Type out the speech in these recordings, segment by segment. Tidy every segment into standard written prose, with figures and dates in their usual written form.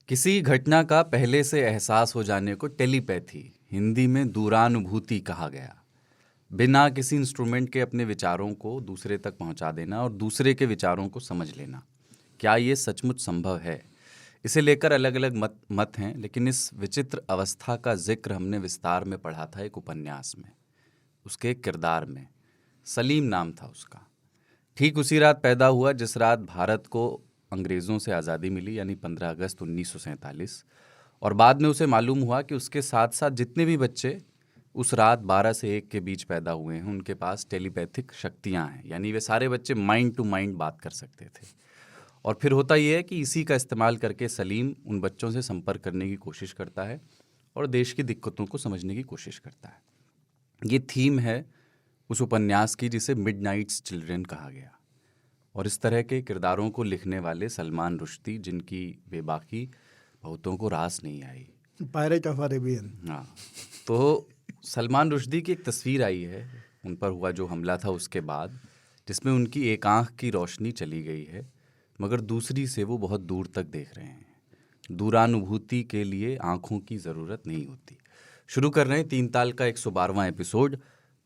किसी घटना का पहले से एहसास हो जाने को टेलीपैथी, हिंदी में दूरानुभूति कहा गया। बिना किसी इंस्ट्रूमेंट के अपने विचारों को दूसरे तक पहुंचा देना और दूसरे के विचारों को समझ लेना। क्या ये सचमुच संभव है? इसे लेकर अलग अलग मत हैं, लेकिन इस विचित्र अवस्था का जिक्र हमने विस्तार में पढ़ा था एक उपन्यास में। उसके एक किरदार में सलीम नाम था उसका। ठीक उसी रात पैदा हुआ जिस रात भारत को अंग्रेज़ों से आज़ादी मिली, यानी 15 अगस्त 1947। और बाद में उसे मालूम हुआ कि उसके साथ साथ जितने भी बच्चे उस रात 12 से 1 के बीच पैदा हुए हैं, उनके पास टेलीपैथिक शक्तियां हैं, यानी वे सारे बच्चे माइंड टू माइंड बात कर सकते थे। और फिर होता यह है कि इसी का इस्तेमाल करके सलीम उन बच्चों से संपर्क करने की कोशिश करता है और देश की दिक्कतों को समझने की कोशिश करता है। ये थीम है उस उपन्यास की जिसे मिडनाइट्स चिल्ड्रन कहा गया। और इस तरह के किरदारों को लिखने वाले सलमान रुश्दी, जिनकी बेबाकी बहुतों को रास नहीं आई। Pirate of Arabian. हाँ, तो सलमान रुश्दी की एक तस्वीर आई है उन पर हुआ जो हमला था उसके बाद, जिसमें उनकी एक आंख की रोशनी चली गई है, मगर दूसरी से वो बहुत दूर तक देख रहे हैं। दूरानुभूति के लिए आंखों की ज़रूरत नहीं होती। शुरू कर रहे हैं 3 ताल का 112वां एपिसोड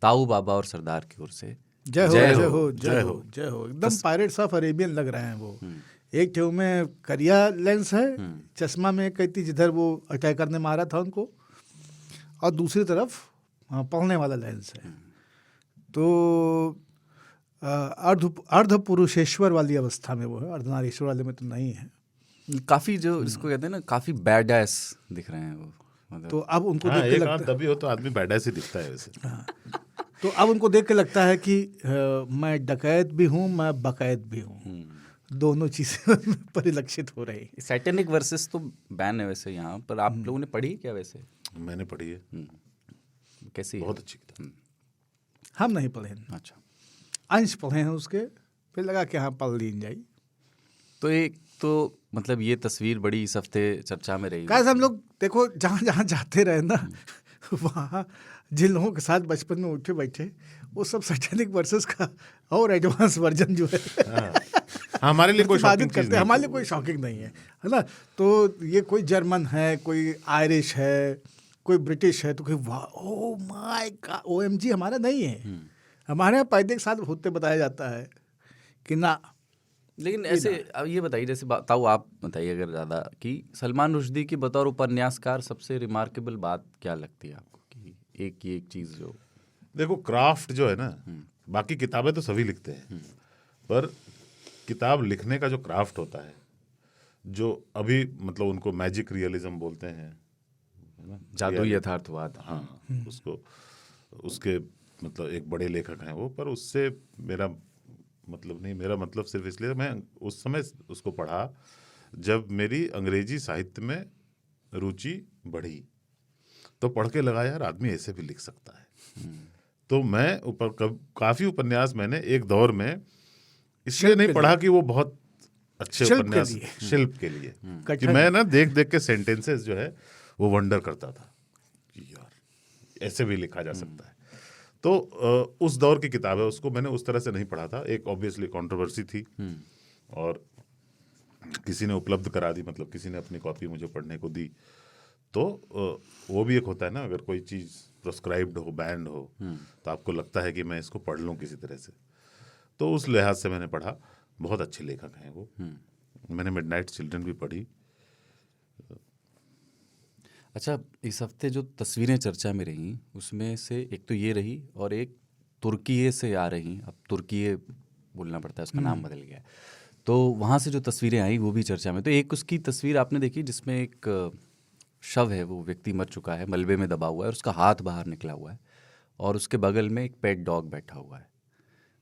ताऊ बाबा और सरदार की ओर से। जय हो जय हो जय हो जय हो। एकदम पायरेट्स ऑफ अरेबियन लग रहे हैं वो। एक ठेव में करिया लेंस है, चश्मा में कहती जिधर वो अटैक करने मारा था उनको, और दूसरी तरफ पढ़ने वाला लेंस है। तो अर्ध पुरुषेश्वर वाली अवस्था में वो है, अर्धनारीश्वर वाले में तो नहीं है। काफ़ी जो इसको कहते हैं ना, काफ़ी बैड एस दिख रहे हैं वो, मतलब। तो अब उनको देख के लगता है, तभी हो तो आदमी बैड एस ही दिखता है वैसे। तो अब उनको देख के लगता है कि मैं डकैत भी हूँ, मैं बकैत भी हूँ। दोनों चीज़ें परिलक्षित हो रही। सैटेनिक वर्सेस तो बैन है वैसे यहाँ पर। आप लोगों ने पढ़ी क्या वैसे? मैंने पढ़ी है। कैसी? बहुत अच्छी किताब। हम नहीं पढ़े। अच्छा, अंश पढ़े हैं उसके, फिर लगा कि हाँ पढ़ ली जाए। तो एक तो मतलब ये तस्वीर बड़ी इस हफ्ते चर्चा में रही। कैसे हम लोग देखो जहाँ जहाँ जाते रहे ना, वहाँ जिन लोगों के साथ बचपन में उठे बैठे, वो सब सैटेनिक वर्सेस का और एडवांस वर्जन जो है हमारे लिए कोई शॉकिंग चीज़ नहीं, हमारे लिए कोई शॉकिंग नहीं है ना। तो ये कोई जर्मन है, कोई आयरिश है, कोई ब्रिटिश है, तो कोई ओ माय गॉड OMG हमारा नहीं है। हमारे यहाँ पैदे के साथ होते बताया जाता है कि ना। लेकिन ऐसे अब ये बताइए, जैसे बताओ, आप बताइए अगर ज़्यादा, कि सलमान रुश्दी की बतौर उपन्यासकार सबसे रिमार्केबल बात क्या लगती है आपको? कि एक चीज़ जो देखो, क्राफ्ट जो है ना, बाकी किताबें तो सभी लिखते हैं, पर किताब लिखने का जो क्राफ्ट होता है, जो अभी मतलब उनको मैजिक रियलिज्म बोलते हैं, है ना, जादुई यथार्थवाद। हाँ, उसको उसके मतलब एक बड़े लेखक हैं वो, पर उससे मेरा मतलब नहीं। मेरा मतलब सिर्फ इसलिए मैं उस समय उसको पढ़ा जब मेरी अंग्रेजी साहित्य में रुचि बढ़ी, तो पढ़ के लगा यार आदमी ऐसे भी लिख सकता है। तो मैं काफ़ी उपन्यास मैंने एक दौर में इसलिए नहीं पढ़ा कि वो बहुत अच्छे उपन्यास शिल्प के लिए, कि मैं ना देख देख के सेंटेंसेस जो है वो वंडर करता था कि यार ऐसे भी लिखा जा सकता है। तो उस दौर की किताब है, उसको मैंने उस तरह से नहीं पढ़ा था। एक ऑब्वियसली कंट्रोवर्सी थी और किसी ने उपलब्ध करा दी, मतलब किसी ने अपनी कॉपी मुझे पढ़ने को दी। तो वो भी एक होता है ना, अगर कोई चीज़ प्रोस्क्राइब्ड हो, बैंड हो, तो आपको लगता है कि मैं इसको पढ़ लूँ किसी तरह से। तो उस लिहाज से मैंने पढ़ा। बहुत अच्छे लेखक हैं वो। मैंने मिडनाइट्स चिल्ड्रन भी पढ़ी। अच्छा, इस हफ्ते जो तस्वीरें चर्चा में रहीं उसमें से एक तो ये रही, और एक तुर्की से आ रही, अब तुर्की बोलना पड़ता है, उसका नाम बदल गया। तो वहाँ से जो तस्वीरें आई वो भी चर्चा में। तो एक उसकी तस्वीर आपने देखी जिसमें एक शव है, वो व्यक्ति मर चुका है, मलबे में दबा हुआ है, और उसका हाथ बाहर निकला हुआ है, और उसके बगल में एक पेट डॉग बैठा हुआ है।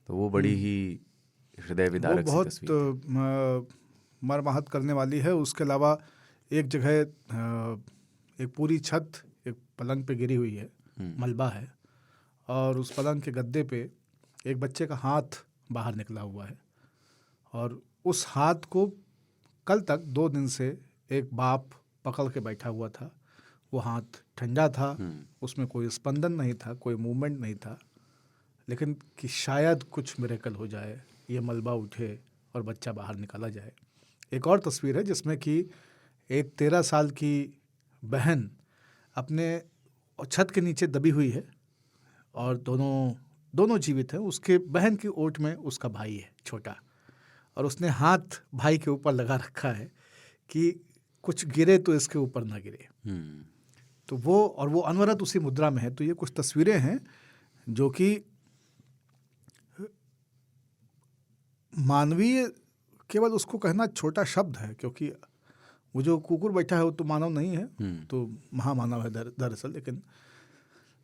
तो वो बड़ी ही हृदय विदारक सी तस्वीर है। बहुत मर्माहत करने वाली है। उसके अलावा एक जगह एक पूरी छत एक पलंग पे गिरी हुई है, मलबा है, और उस पलंग के गद्दे पे एक बच्चे का हाथ बाहर निकला हुआ है। और उस हाथ को कल तक 2 दिन से एक बाप पकड़ के बैठा हुआ था। वो हाथ ठंडा था, उसमें कोई स्पंदन नहीं था, कोई मूवमेंट नहीं था, लेकिन कि शायद कुछ मिरेकल हो जाए, ये मलबा उठे और बच्चा बाहर निकाला जाए। एक और तस्वीर है जिसमें कि एक 13 साल की बहन अपने छत के नीचे दबी हुई है और दोनों जीवित हैं। उसके बहन की ओट में उसका भाई है छोटा, और उसने हाथ भाई के ऊपर लगा रखा है कि कुछ गिरे तो इसके ऊपर ना गिरे। तो वो अनवरत उसी मुद्रा में है। तो ये कुछ तस्वीरें हैं जो कि मानवीय, केवल उसको कहना छोटा शब्द है, क्योंकि वो जो कुकुर बैठा है वो तो मानव नहीं है, तो महामानव है दरअसल।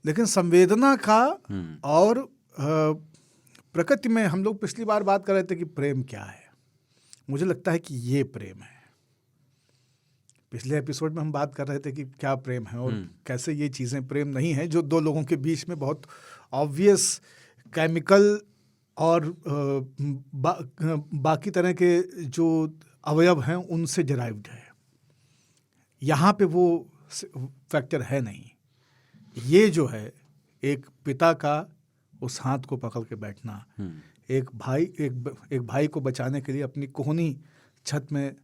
लेकिन संवेदना का और प्रकृति में, हम लोग पिछली बार बात कर रहे थे कि प्रेम क्या है। मुझे लगता है कि ये प्रेम है। पिछले एपिसोड में हम बात कर रहे थे कि क्या प्रेम है और कैसे ये चीज़ें प्रेम नहीं है, जो दो लोगों के बीच में बहुत ऑब्वियस केमिकल और बाकी तरह के जो अवयव हैं उनसे डिराइव्ड है। यहाँ पे वो फैक्टर है नहीं। ये जो है एक पिता का उस हाथ को पकड़ के बैठना, एक भाई को बचाने के लिए अपनी कोहनी छत में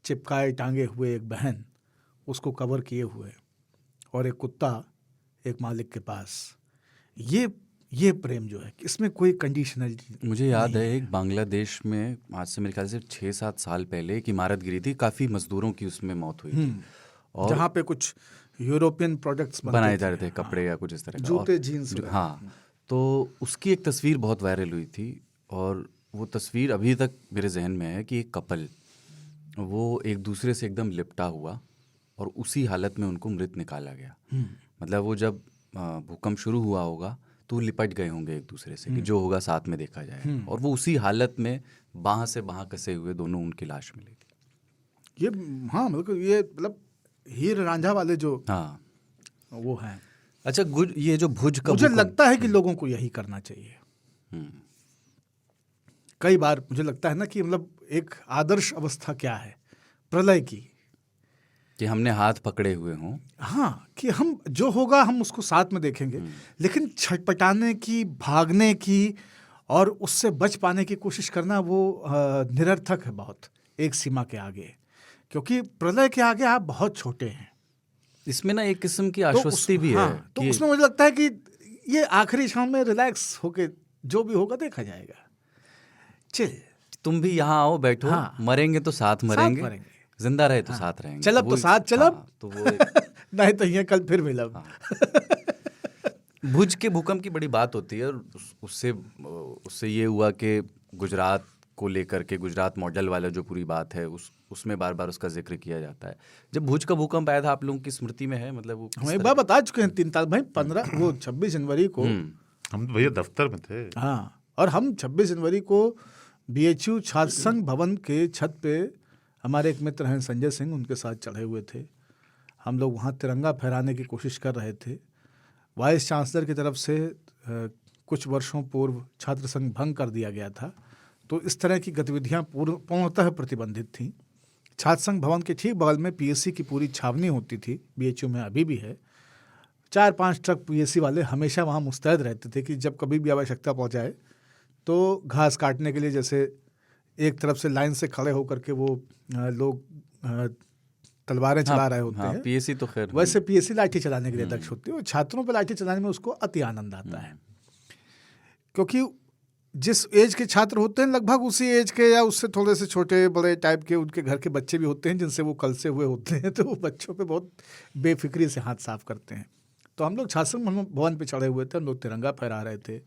चिपकाए टांगे हुए एक बहन, उसको कवर किए हुए, और एक कुत्ता एक मालिक के पास। ये प्रेम जो है, इसमें कोई कंडीशनलिटी। मुझे याद है एक बांग्लादेश में आज से मेरे ख्याल से 6-7 साल पहले एक इमारत गिरी थी, काफ़ी मजदूरों की उसमें मौत हुई थी, और जहाँ पे कुछ यूरोपियन प्रोडक्ट्स बनाए जा रहे थे, कपड़े या कुछ इस तरह का, जूते, जीन्स। हाँ, तो उसकी एक तस्वीर बहुत वायरल हुई थी, और वो तस्वीर अभी तक मेरे जहन में है कि एक कपल वो एक दूसरे से एकदम लिपटा हुआ और उसी हालत में उनको मृत निकाला गया। मतलब वो जब भूकंप शुरू हुआ होगा तो लिपट गए होंगे एक दूसरे से कि जो होगा साथ में देखा जाए, और वो उसी हालत में बाँह से बाँह कसे हुए दोनों उनकी लाश मिली थी। ये हाँ, मतलब हीर रांझा वाले जो वो हैं। अच्छा, ये जो भुज का, मुझे लगता है कि लोगों को यही करना चाहिए। कई बार मुझे लगता है ना कि मतलब एक आदर्श अवस्था क्या है प्रलय की, कि हमने हाथ पकड़े हुए हों। हाँ, कि हम जो होगा हम उसको साथ में देखेंगे, लेकिन छटपटाने की, भागने की और उससे बच पाने की कोशिश करना वो निरर्थक है बहुत, एक सीमा के आगे, क्योंकि प्रलय के आगे आप बहुत छोटे हैं। इसमें ना एक किस्म की आश्वस्ति भी है। तो उसमें मुझे लगता है कि ये आखिरी क्षण में रिलैक्स होके जो भी होगा देखा जाएगा। चल, तुम भी यहाँ आओ, बैठो, मरेंगे तो साथ मरेंगे, जिंदा रहे तो साथ रहेंगे, चलब तो साथ चलब, तो वो नहीं तो ये कल फिर मिलब। भुज के भूकंप की बड़ी बात होती है, और उससे ये हुआ कि गुजरात को लेकर के, गुजरात मॉडल वाला जो पूरी बात है उसमें बार बार उसका जिक्र किया जाता है। जब भुज का भूकंप आया था, आप लोगों की स्मृति में है? मतलब वो हम एक बार बता चुके हैं 3 तारीख भाई, 26 जनवरी को हम तो भैया दफ्तर में थे। हाँ, और हम 26 जनवरी को BHU छात्र संघ भवन के छत पे हमारे एक मित्र हैं संजय सिंह, उनके साथ चढ़े हुए थे। हम लोग वहाँ तिरंगा फहराने की कोशिश कर रहे थे। वाइस चांसलर की तरफ से कुछ वर्षों पूर्व छात्र संघ भंग कर दिया गया था, तो इस तरह की गतिविधियाँ पूर्णतः प्रतिबंधित थीं। छात्र संघ भवन के ठीक बगल में PSC की पूरी छावनी होती थी, BHU में अभी भी है। 4-5 ट्रक PSC वाले हमेशा वहाँ मुस्तैद रहते थे कि जब कभी भी आवश्यकता पहुँचाए तो घास काटने के लिए, जैसे एक तरफ से लाइन से खड़े होकर के वो लोग तलवारें चला रहे होते हैं, PSC तो खैर, वैसे PSC लाठी चलाने के लिए दक्ष होती है, और छात्रों पर लाठी चलाने में उसको अति आनंद आता है, क्योंकि जिस एज के छात्र होते हैं लगभग उसी एज के या उससे थोड़े से छोटे बड़े टाइप के उनके घर के बच्चे भी होते हैं जिनसे वो कल से हुए होते हैं, तो वो बच्चों पे बहुत बेफिक्री से हाथ साफ करते हैं। तो हम लोग छात्र संघ भवन पे चढ़े हुए थे, हम लोग तिरंगा फहरा रहे थे,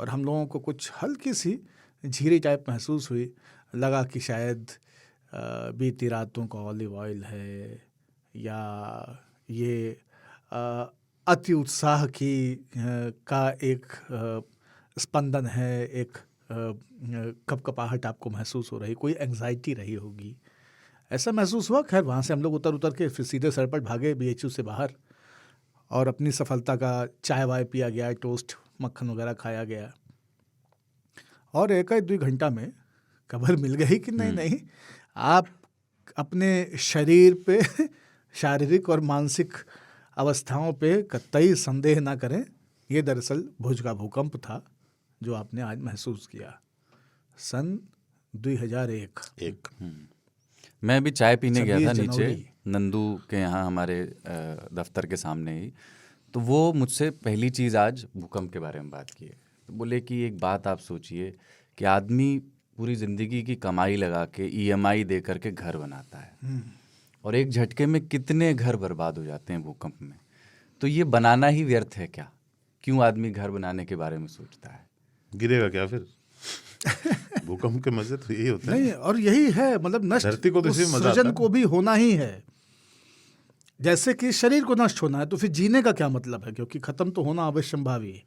और हम लोगों को कुछ हल्की सी झीरी टाइप महसूस हुई। लगा कि शायद बीती रातों का ऑलिव ऑयल है, या ये अति उत्साह की का एक स्पंदन है, एक कपकपाहट आपको महसूस हो रही, कोई एंग्जाइटी रही होगी, ऐसा महसूस हुआ। खैर वहाँ से हम लोग उतर के फिर सीधे सरपट भागे BHU से बाहर, और अपनी सफलता का चाय वाय पिया गया, टोस्ट मक्खन वगैरह खाया गया, और 1-2 घंटा में खबर मिल गई कि नहीं, आप अपने शरीर पे शारीरिक और मानसिक अवस्थाओं पे कतई संदेह ना करें। ये दरअसल भुज का भूकंप था जो आपने आज महसूस किया, सन 2001। मैं अभी चाय पीने गया था 26 नीचे जनवरी। नंदू के यहाँ, हमारे दफ्तर के सामने ही, तो वो मुझसे पहली चीज़ आज भूकंप के बारे में बात की है। तो बोले कि एक बात आप सोचिए कि आदमी पूरी ज़िंदगी की कमाई लगा के EMI दे करके घर बनाता है और एक झटके में कितने घर बर्बाद हो जाते हैं भूकंप में। तो ये बनाना ही व्यर्थ है क्या? क्यों आदमी घर बनाने के बारे में सोचता है? गिरेगा क्या फिर? भूकंप के मजे तो यही होते हैं। नहीं, और यही है, मतलब नष्ट धरती को तो इसी में मजा आता सृजन है। को भी होना ही है। जैसे कि शरीर को नष्ट होना है तो फिर जीने का क्या मतलब है, क्योंकि खत्म तो होना अवश्यंभावी है।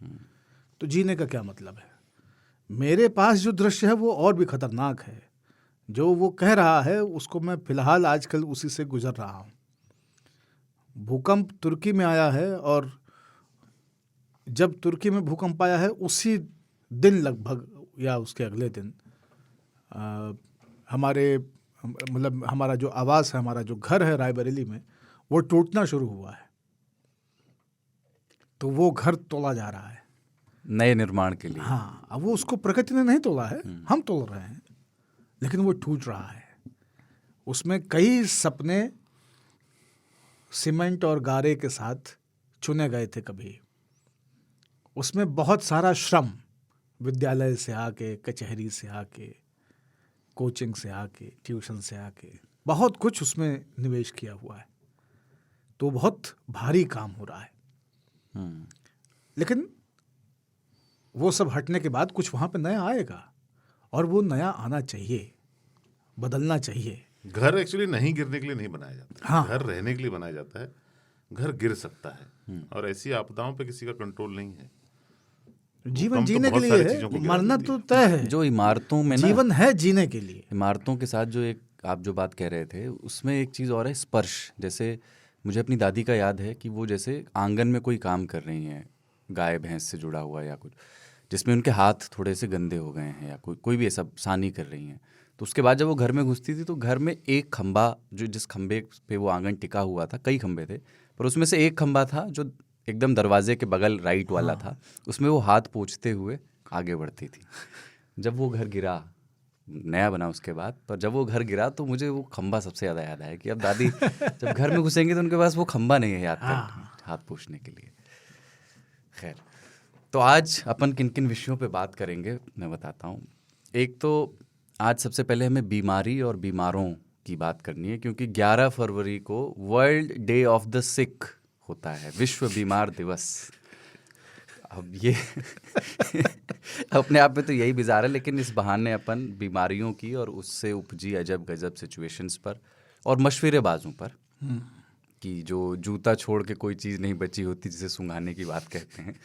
तो जीने का क्या मतलब है? मेरे पास जो दृश्य है वो और भी खतरनाक है। जो वो कह रहा है उसको मैं फिलहाल आजकल उसी से गुजर रहा हूँ। भूकंप तुर्की में आया है, और जब तुर्की में भूकंप आया है उसी दिन लगभग या उसके अगले दिन हमारा जो आवास है, हमारा जो घर है रायबरेली में, वो टूटना शुरू हुआ है। तो वो घर तोड़ा जा रहा है नए निर्माण के लिए। हाँ, अब वो उसको प्रकृति ने नहीं तोड़ा है, हम तोड़ रहे हैं, लेकिन वो टूट रहा है। उसमें कई सपने सीमेंट और गारे के साथ चुने गए थे कभी। उसमें बहुत सारा श्रम, विद्यालय से आके, कचहरी से आके, कोचिंग से आके, ट्यूशन से आके, बहुत कुछ उसमें निवेश किया हुआ है। तो बहुत भारी काम हो रहा है। लेकिन वो सब हटने के बाद कुछ वहाँ पे नया आएगा, और वो नया आना चाहिए, बदलना चाहिए। घर एक्चुअली नहीं गिरने के लिए नहीं बनाया जाता। हाँ। घर रहने के लिए बनाया जाता है। घर गिर सकता है, और ऐसी आपदाओं पे किसी का कंट्रोल नहीं है। जीवन भूकंप तो जीने के बहुत लिए सारी है, चीजों को गिरा मरना देती तो है। तय है। जो इमारतों में ना, जीवन है जीने के लिए। इमारतों के साथ जो एक आप जो बात कह रहे थे, उसमें एक चीज़ और है, स्पर्श। जैसे मुझे अपनी दादी का याद है कि वो जैसे आंगन में कोई काम कर रही हैं, गाय भैंस से जुड़ा हुआ या कुछ, जिसमें उनके हाथ थोड़े से गंदे हो गए हैं, या कोई भी ऐसा सानी कर रही हैं, तो उसके बाद जब वो घर में घुसती थी तो घर में एक खंबा, जो जिस खंबे पे वो आंगन टिका हुआ था, कई खंबे थे, पर उसमें से एक खंबा था जो एकदम दरवाजे के बगल राइट वाला था, उसमें वो हाथ पोंछते हुए आगे बढ़ती थी। जब वो घर गिरा, नया बना उसके बाद, पर जब वो घर गिरा तो मुझे वो खंबा सबसे ज़्यादा याद आया कि अब दादी जब घर में घुसेंगी तो उनके पास वो खंबा नहीं है याद कर हाथ पोंछने के लिए। खैर, तो आज अपन किन किन विषयों पे बात करेंगे मैं बताता हूँ। एक तो आज सबसे पहले हमें बीमारी और बीमारों की बात करनी है, क्योंकि 11 फरवरी को वर्ल्ड डे ऑफ द सिक होता है, विश्व बीमार दिवस। अब ये अपने आप में तो यही बिजार है, लेकिन इस बहाने अपन बीमारियों की और उससे उपजी अजब गजब सिचुएशंस पर और मशवरेबाजों पर, कि जो जूता छोड़ के कोई चीज़ नहीं बची होती, जिसे सुंघाने की बात कहते हैं,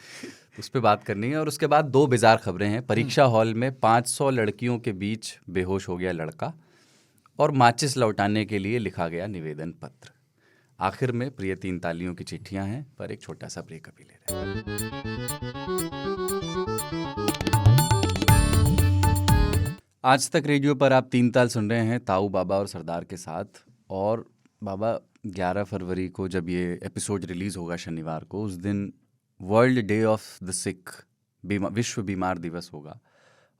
उस पर बात करनी है। और उसके बाद 2 बिजार खबरें हैं। परीक्षा हॉल में 500 लड़कियों के बीच बेहोश हो गया लड़का, और माचिस लौटाने के लिए लिखा गया निवेदन पत्र। आखिर में प्रिय 3 तालियों की चिट्ठियां हैं, पर एक छोटा सा ब्रेक अभी ले रहे हैं। आज तक रेडियो पर आप 3 ताल सुन रहे हैं ताऊ बाबा और सरदार के साथ। और बाबा, 11 फरवरी को जब ये एपिसोड रिलीज़ होगा शनिवार को, उस दिन वर्ल्ड डे ऑफ द सिक, विश्व बीमार दिवस होगा।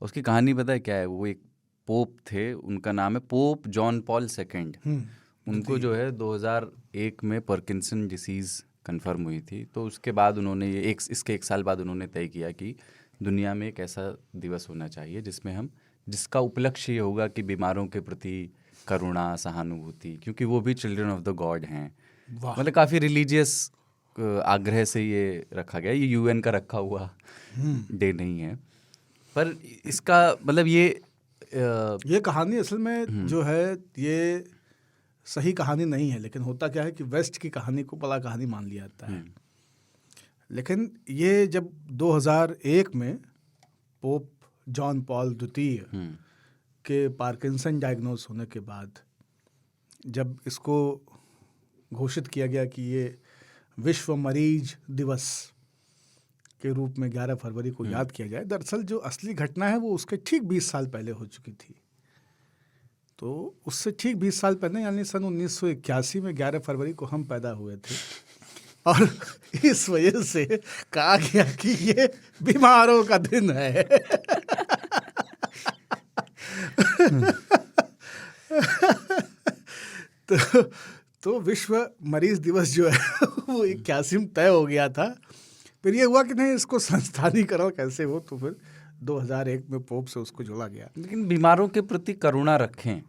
उसकी कहानी पता है क्या है? वो एक पोप थे, उनका नाम है पोप जॉन पॉल II। उनको जो है 2001 में पार्किंसन डिसीज़ कंफर्म हुई थी। तो उसके बाद उन्होंने इसके 1 साल बाद उन्होंने तय किया कि दुनिया में एक ऐसा दिवस होना चाहिए जिसका उपलक्ष्य ये होगा कि बीमारों के प्रति करुणा, सहानुभूति, क्योंकि वो भी चिल्ड्रन ऑफ द गॉड हैं। मतलब काफ़ी रिलीजियस आग्रह से ये रखा गया। ये UN का रखा हुआ डे नहीं है, पर इसका मतलब ये कहानी असल में जो है, ये सही कहानी नहीं है। लेकिन होता क्या है कि वेस्ट की कहानी को बड़ा कहानी मान लिया जाता है। लेकिन ये जब 2001 में पोप जॉन पॉल II के पार्किंसन डायग्नोज होने के बाद जब इसको घोषित किया गया कि ये विश्व मरीज दिवस के रूप में 11 फरवरी को याद किया जाए, दरअसल जो असली घटना है वो उसके ठीक 20 साल पहले हो चुकी थी। तो उससे ठीक 20 साल पहले, यानी सन 1981 में 11 फरवरी को हम पैदा हुए थे, और इस वजह से कहा गया कि ये बीमारों का दिन है। तो विश्व मरीज दिवस जो है वो 81 तय हो गया था। फिर ये हुआ कि नहीं, इसको संस्थानीकरण कैसे हो, तो फिर 2001 में पोप से उसको जोड़ा गया। लेकिन बीमारों के प्रति करुणा रखें,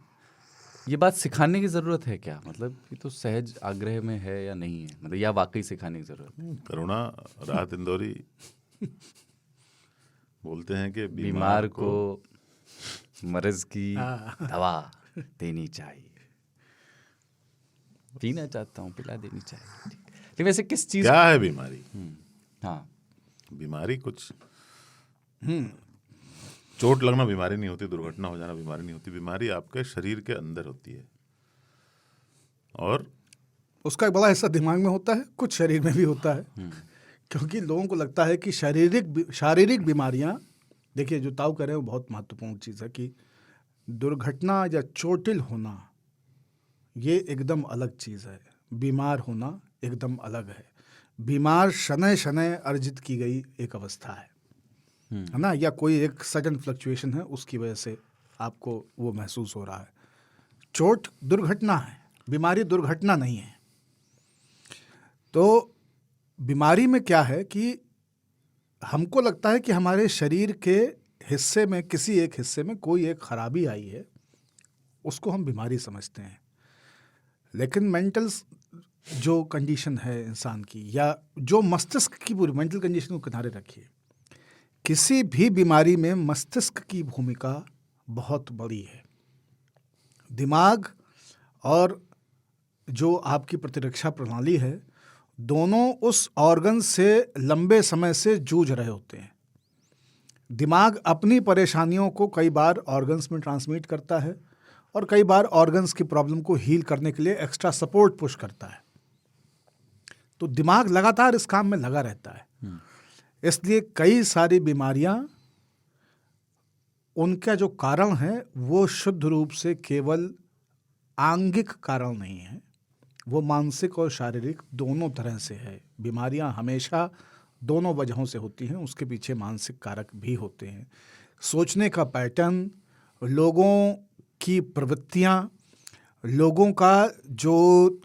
ये बात सिखाने की ज़रूरत है क्या? मतलब ये तो सहज आग्रह में है या नहीं है, मतलब या वाकई सिखाने की ज़रूरत है? करुणा, राहत इंदौरी बोलते हैं कि बीमार को मर्ज की दवा देनी चाहिए। पीना चाहता हूँ, पिला देनी चाहिए। लेकिन वैसे किस चीज़ क्या है बीमारी? हाँ, बीमारी कुछ चोट लगना बीमारी नहीं होती, दुर्घटना हो जाना बीमारी नहीं होती। बीमारी आपके शरीर के अंदर होती है और उसका एक बड़ा हिस्सा दिमाग में होता है, कुछ शरीर में भी होता है। क्योंकि लोगों को लगता है कि शारीरिक बीमारियां, देखिए जो ताऊ कह रहे हैं वो बहुत महत्वपूर्ण चीज़ है कि दुर्घटना या चोटिल होना ये एकदम अलग चीज़ है, बीमार होना एकदम अलग है। बीमार शनय शनय अर्जित की गई एक अवस्था है ना, या कोई एक सडन फ्लक्चुएशन है, उसकी वजह से आपको वो महसूस हो रहा है। चोट दुर्घटना है, बीमारी दुर्घटना नहीं है। तो बीमारी में क्या है कि हमको लगता है कि हमारे शरीर के हिस्से में, किसी एक हिस्से में कोई एक खराबी आई है, उसको हम बीमारी समझते हैं। लेकिन मेंटल जो कंडीशन है इंसान की, या जो मस्तिष्क की पूरी मेंटल कंडीशन को किनारे रखिए, किसी भी बीमारी में मस्तिष्क की भूमिका बहुत बड़ी है। दिमाग और जो आपकी प्रतिरक्षा प्रणाली है, दोनों उस ऑर्गन से लंबे समय से जूझ रहे होते हैं। दिमाग अपनी परेशानियों को कई बार ऑर्गन्स में ट्रांसमिट करता है और कई बार ऑर्गन्स की प्रॉब्लम को हील करने के लिए एक्स्ट्रा सपोर्ट पुश करता है। तो दिमाग लगातार इस काम में लगा रहता है। इसलिए कई सारी बीमारियां, उनका जो कारण है वो शुद्ध रूप से केवल आंगिक कारण नहीं है, वो मानसिक और शारीरिक दोनों तरह से है। बीमारियां हमेशा दोनों वजहों से होती हैं, उसके पीछे मानसिक कारक भी होते हैं। सोचने का पैटर्न, लोगों की प्रवृत्तियां, लोगों का जो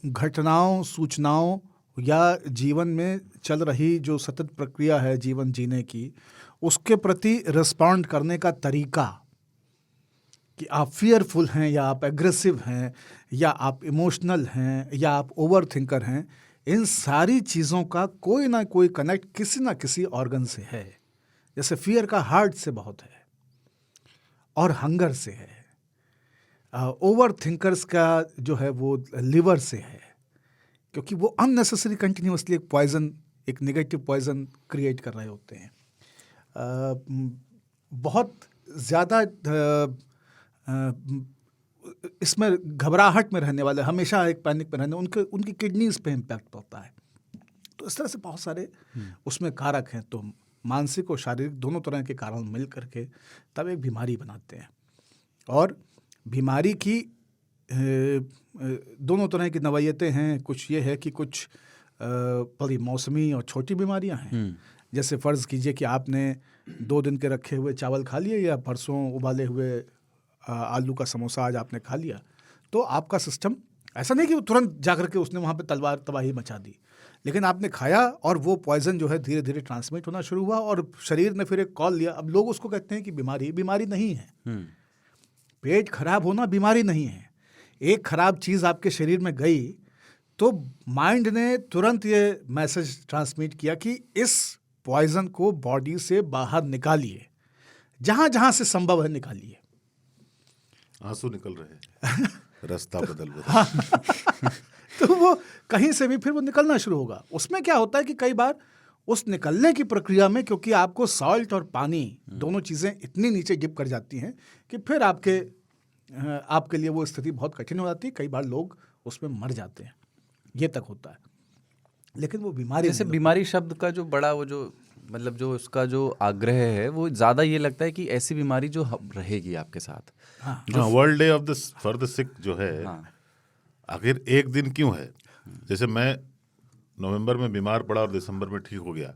घटनाओं, सूचनाओं या जीवन में चल रही जो सतत प्रक्रिया है जीवन जीने की, उसके प्रति रिस्पॉन्ड करने का तरीका, कि आप फियरफुल हैं या आप एग्रेसिव हैं या आप इमोशनल हैं या आप ओवर थिंकर हैं, इन सारी चीज़ों का कोई ना कोई कनेक्ट किसी ना किसी ऑर्गन से है। जैसे फियर का हार्ट से बहुत है और हंगर से है। ओवर थिंकर्स का जो है वो लिवर से है, क्योंकि वो अननेसेसरी कंटिन्यूसली एक पॉइजन, एक नेगेटिव पॉइजन क्रिएट कर रहे होते हैं। बहुत ज़्यादा इसमें घबराहट में रहने वाले, हमेशा एक पैनिक में रहने, उनकी किडनीज पे इम्पैक्ट पड़ता है। तो इस तरह से बहुत सारे उसमें कारक हैं। तो मानसिक और शारीरिक दोनों तरह के कारण मिल करके तब एक बीमारी बनाते हैं। और बीमारी की दोनों तरह की नवायतें हैं। कुछ ये है कि कुछ बड़ी मौसमी और छोटी बीमारियां हैं। जैसे फ़र्ज़ कीजिए कि आपने 2 दिन के रखे हुए चावल खा लिए, या परसों उबाले हुए आलू का समोसा आज आपने खा लिया, तो आपका सिस्टम, ऐसा नहीं कि वो तुरंत जाकर के उसने वहाँ पे तबाही मचा दी, लेकिन आपने खाया और वो पॉइजन जो है धीरे धीरे ट्रांसमिट होना शुरू हुआ और शरीर ने फिर एक कॉल लिया। अब लोग उसको कहते हैं कि बीमारी नहीं है। पेट खराब होना बीमारी नहीं है। एक खराब चीज़ आपके शरीर में गई तो माइंड ने तुरंत ये मैसेज ट्रांसमिट किया कि इस पॉइजन को बॉडी से बाहर निकालिए, जहाँ जहाँ से संभव है निकालिए। आंसू निकल रहे हैं, रास्ता बदल तो वो कहीं से भी फिर वो निकलना शुरू होगा। उसमें क्या होता है कि कई बार उस निकलने की प्रक्रिया में, क्योंकि आपको सॉल्ट और पानी दोनों चीज़ें इतनी नीचे डिप कर जाती हैं कि फिर आपके लिए वो स्थिति बहुत कठिन हो जाती है। कई बार लोग उसमें मर जाते हैं, ये तक होता है। लेकिन वो बीमारी, जैसे बीमारी शब्द का जो बड़ा वो जो मतलब जो उसका जो आग्रह है, वो ज़्यादा ये लगता है कि ऐसी बीमारी जो रहेगी आपके साथ। World day of the for the sick जो है, आखिर एक दिन क्यों है? जैसे मैं नवंबर में बीमार पड़ा और दिसंबर में ठीक हो गया,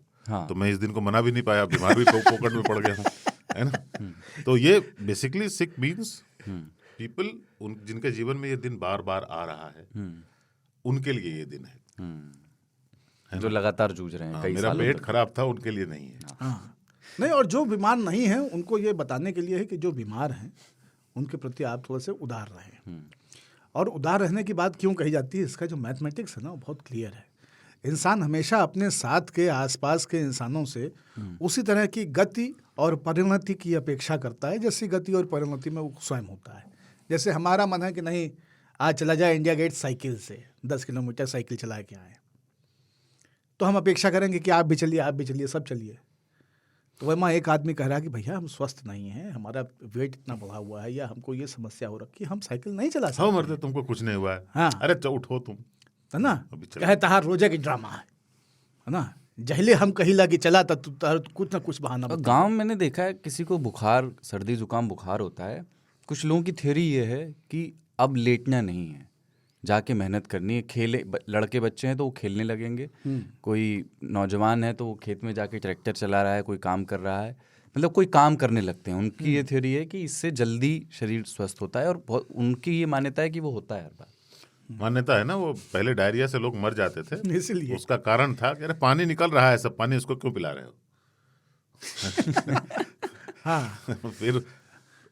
तो मैं इस दिन को मना भी नहीं पाया, बीमार भी पॉकेट में पड़ गया था, है ना। तो ये बेसिकली सिक मीन्स पीपल उन जिनके जीवन में ये दिन बार बार आ रहा है, उनके लिए ये दिन है जो लगातार जूझ रहे हैं कई मेरा सालों पेट तक। खराब था, उनके लिए नहीं है। हाँ, नहीं, और जो बीमार नहीं है उनको ये बताने के लिए है कि जो बीमार हैं उनके प्रति आप थोड़ा से उदार रहें। और उदार रहने की बात क्यों कही जाती है, इसका जो मैथमेटिक्स है ना वो बहुत क्लियर है। इंसान हमेशा अपने साथ के आसपास के इंसानों से उसी तरह की गति और परिणति की अपेक्षा करता है जैसी गति और परिणति में वो स्वयं होता है। जैसे हमारा मन है कि नहीं, आज चला जाए इंडिया गेट साइकिल से 10 किलोमीटर साइकिल चला के आए, तो हम अपेक्षा करेंगे कि आप भी चलिए, सब चलिए। तो वह एक आदमी कह रहा है कि भैया हम स्वस्थ नहीं हैं, हमारा वेट इतना बढ़ा हुआ है या हमको ये समस्या हो रखी है, हम साइकिल नहीं चला सकते। हाँ मरते, तुमको कुछ नहीं हुआ है। हाँ। अरे उठो तुम, है ना, अभी चलो। कहे तहार रोजे की ड्रामा है ना, जहले हम कहिला कि चला तो कुछ ना कुछ बहाना और बता। गांव में मैंने देखा है किसी को बुखार, सर्दी जुकाम बुखार होता है, कुछ लोगों की थ्योरी ये है कि अब लेटना नहीं है, जाके मेहनत करनी है। लड़के बच्चे हैं तो वो खेलने लगेंगे, कोई नौजवान है तो वो खेत में जाके ट्रैक्टर चला रहा है, कोई काम कर रहा है, मतलब कोई काम करने लगते हैं। उनकी ये थ्योरी है कि इससे जल्दी शरीर स्वस्थ होता है, और उनकी ये मान्यता है कि वो होता है हर बार। मान्यता है ना, वो पहले डायरिया से लोग मर जाते थे, इसलिए उसका कारण था कि अरे पानी निकल रहा है, सब पानी उसको क्यों पिला रहे हो। हाँ, फिर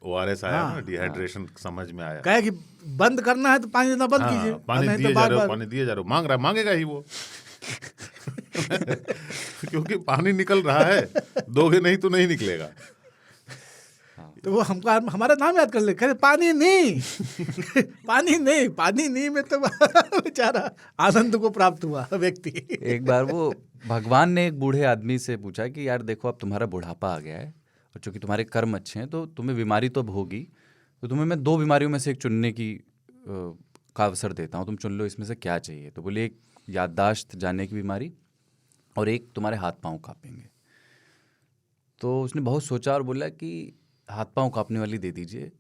ORS आया ना, डिहाइड्रेशन समझ में आया। कहे कि बंद करना है तो पानी देना बंद कीजिए, पानी नहीं दिए तो जा रहे हो, बार-बार। पानी दिए जा रहे हो, मांग रहा है, मांगेगा ही वो। क्योंकि पानी निकल रहा है, दोगे नहीं तो नहीं निकलेगा। तो वो हमको हमारा नाम याद कर ले, कहे पानी नहीं पानी नहीं में तो बेचारा आनंद को प्राप्त हुआ व्यक्ति। एक बार वो भगवान ने एक बूढ़े आदमी से पूछा कि यार देखो अब तुम्हारा बुढ़ापा आ गया है और चूंकि तुम्हारे कर्म अच्छे हैं तो तुम्हें बीमारी तो अब होगी, तो तुम्हें मैं 2 बीमारियों में से एक चुनने का अवसर देता हूँ, तुम चुन लो इसमें से क्या चाहिए। तो बोले एक याददाश्त जाने की बीमारी और एक तुम्हारे हाथ पाँव काँपेंगे। तो उसने बहुत सोचा और बोला कि हाथ पाँव काँपने वाली दे दीजिए,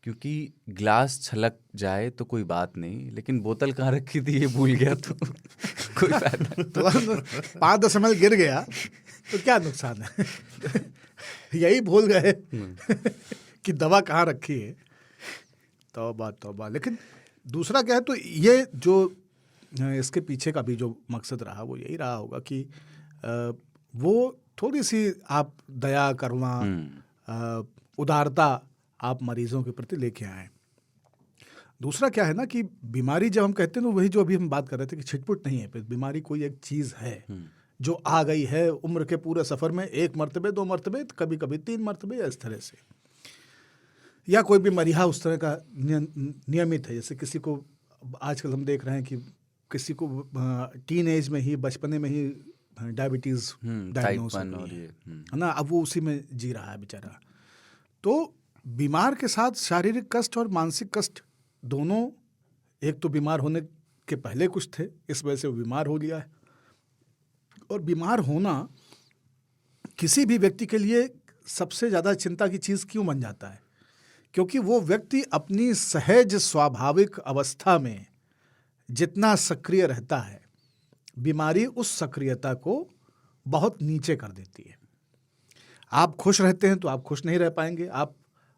क्योंकि ग्लास छलक जाए तो कोई बात नहीं, लेकिन बोतल कहाँ रखी थी ये भूल गया तो कोई फायदा नहीं। तो 5-10 ml गिर गया तो क्या नुकसान है। यही भूल गए कि दवा कहाँ रखी है। तौबा। लेकिन दूसरा क्या है, तो ये जो इसके पीछे का भी जो मकसद रहा वो यही रहा होगा कि वो थोड़ी सी आप दया करुणा, उदारता आप मरीजों के प्रति लेके आए। दूसरा क्या है ना कि बीमारी जब हम कहते हैं तो वही जो अभी हम बात कर रहे थे कि छिटपुट नहीं है, बीमारी कोई एक चीज़ है जो आ गई है उम्र के पूरे सफ़र में 1 मरतबे 2 मरतबे, कभी कभी 3 मरतबे, इस तरह से। या कोई भी मरीहा उस तरह का नियमित है, जैसे किसी को आजकल हम देख रहे हैं कि किसी को टीन एज में ही, बचपने में ही डायबिटीज़ डायग्नोज हो गई है ना, अब वो उसी में जी रहा है बेचारा। तो बीमार के साथ शारीरिक कष्ट और मानसिक कष्ट दोनों, एक तो बीमार होने के पहले कुछ थे, इस वजह से वो बीमार हो गया है। और बीमार होना किसी भी व्यक्ति के लिए सबसे ज़्यादा चिंता की चीज़ क्यों बन जाता है? क्योंकि वो व्यक्ति अपनी सहज स्वाभाविक अवस्था में जितना सक्रिय रहता है, बीमारी उस सक्रियता को बहुत नीचे कर देती है। आप खुश रहते हैं तो आप खुश नहीं रह पाएंगे। आप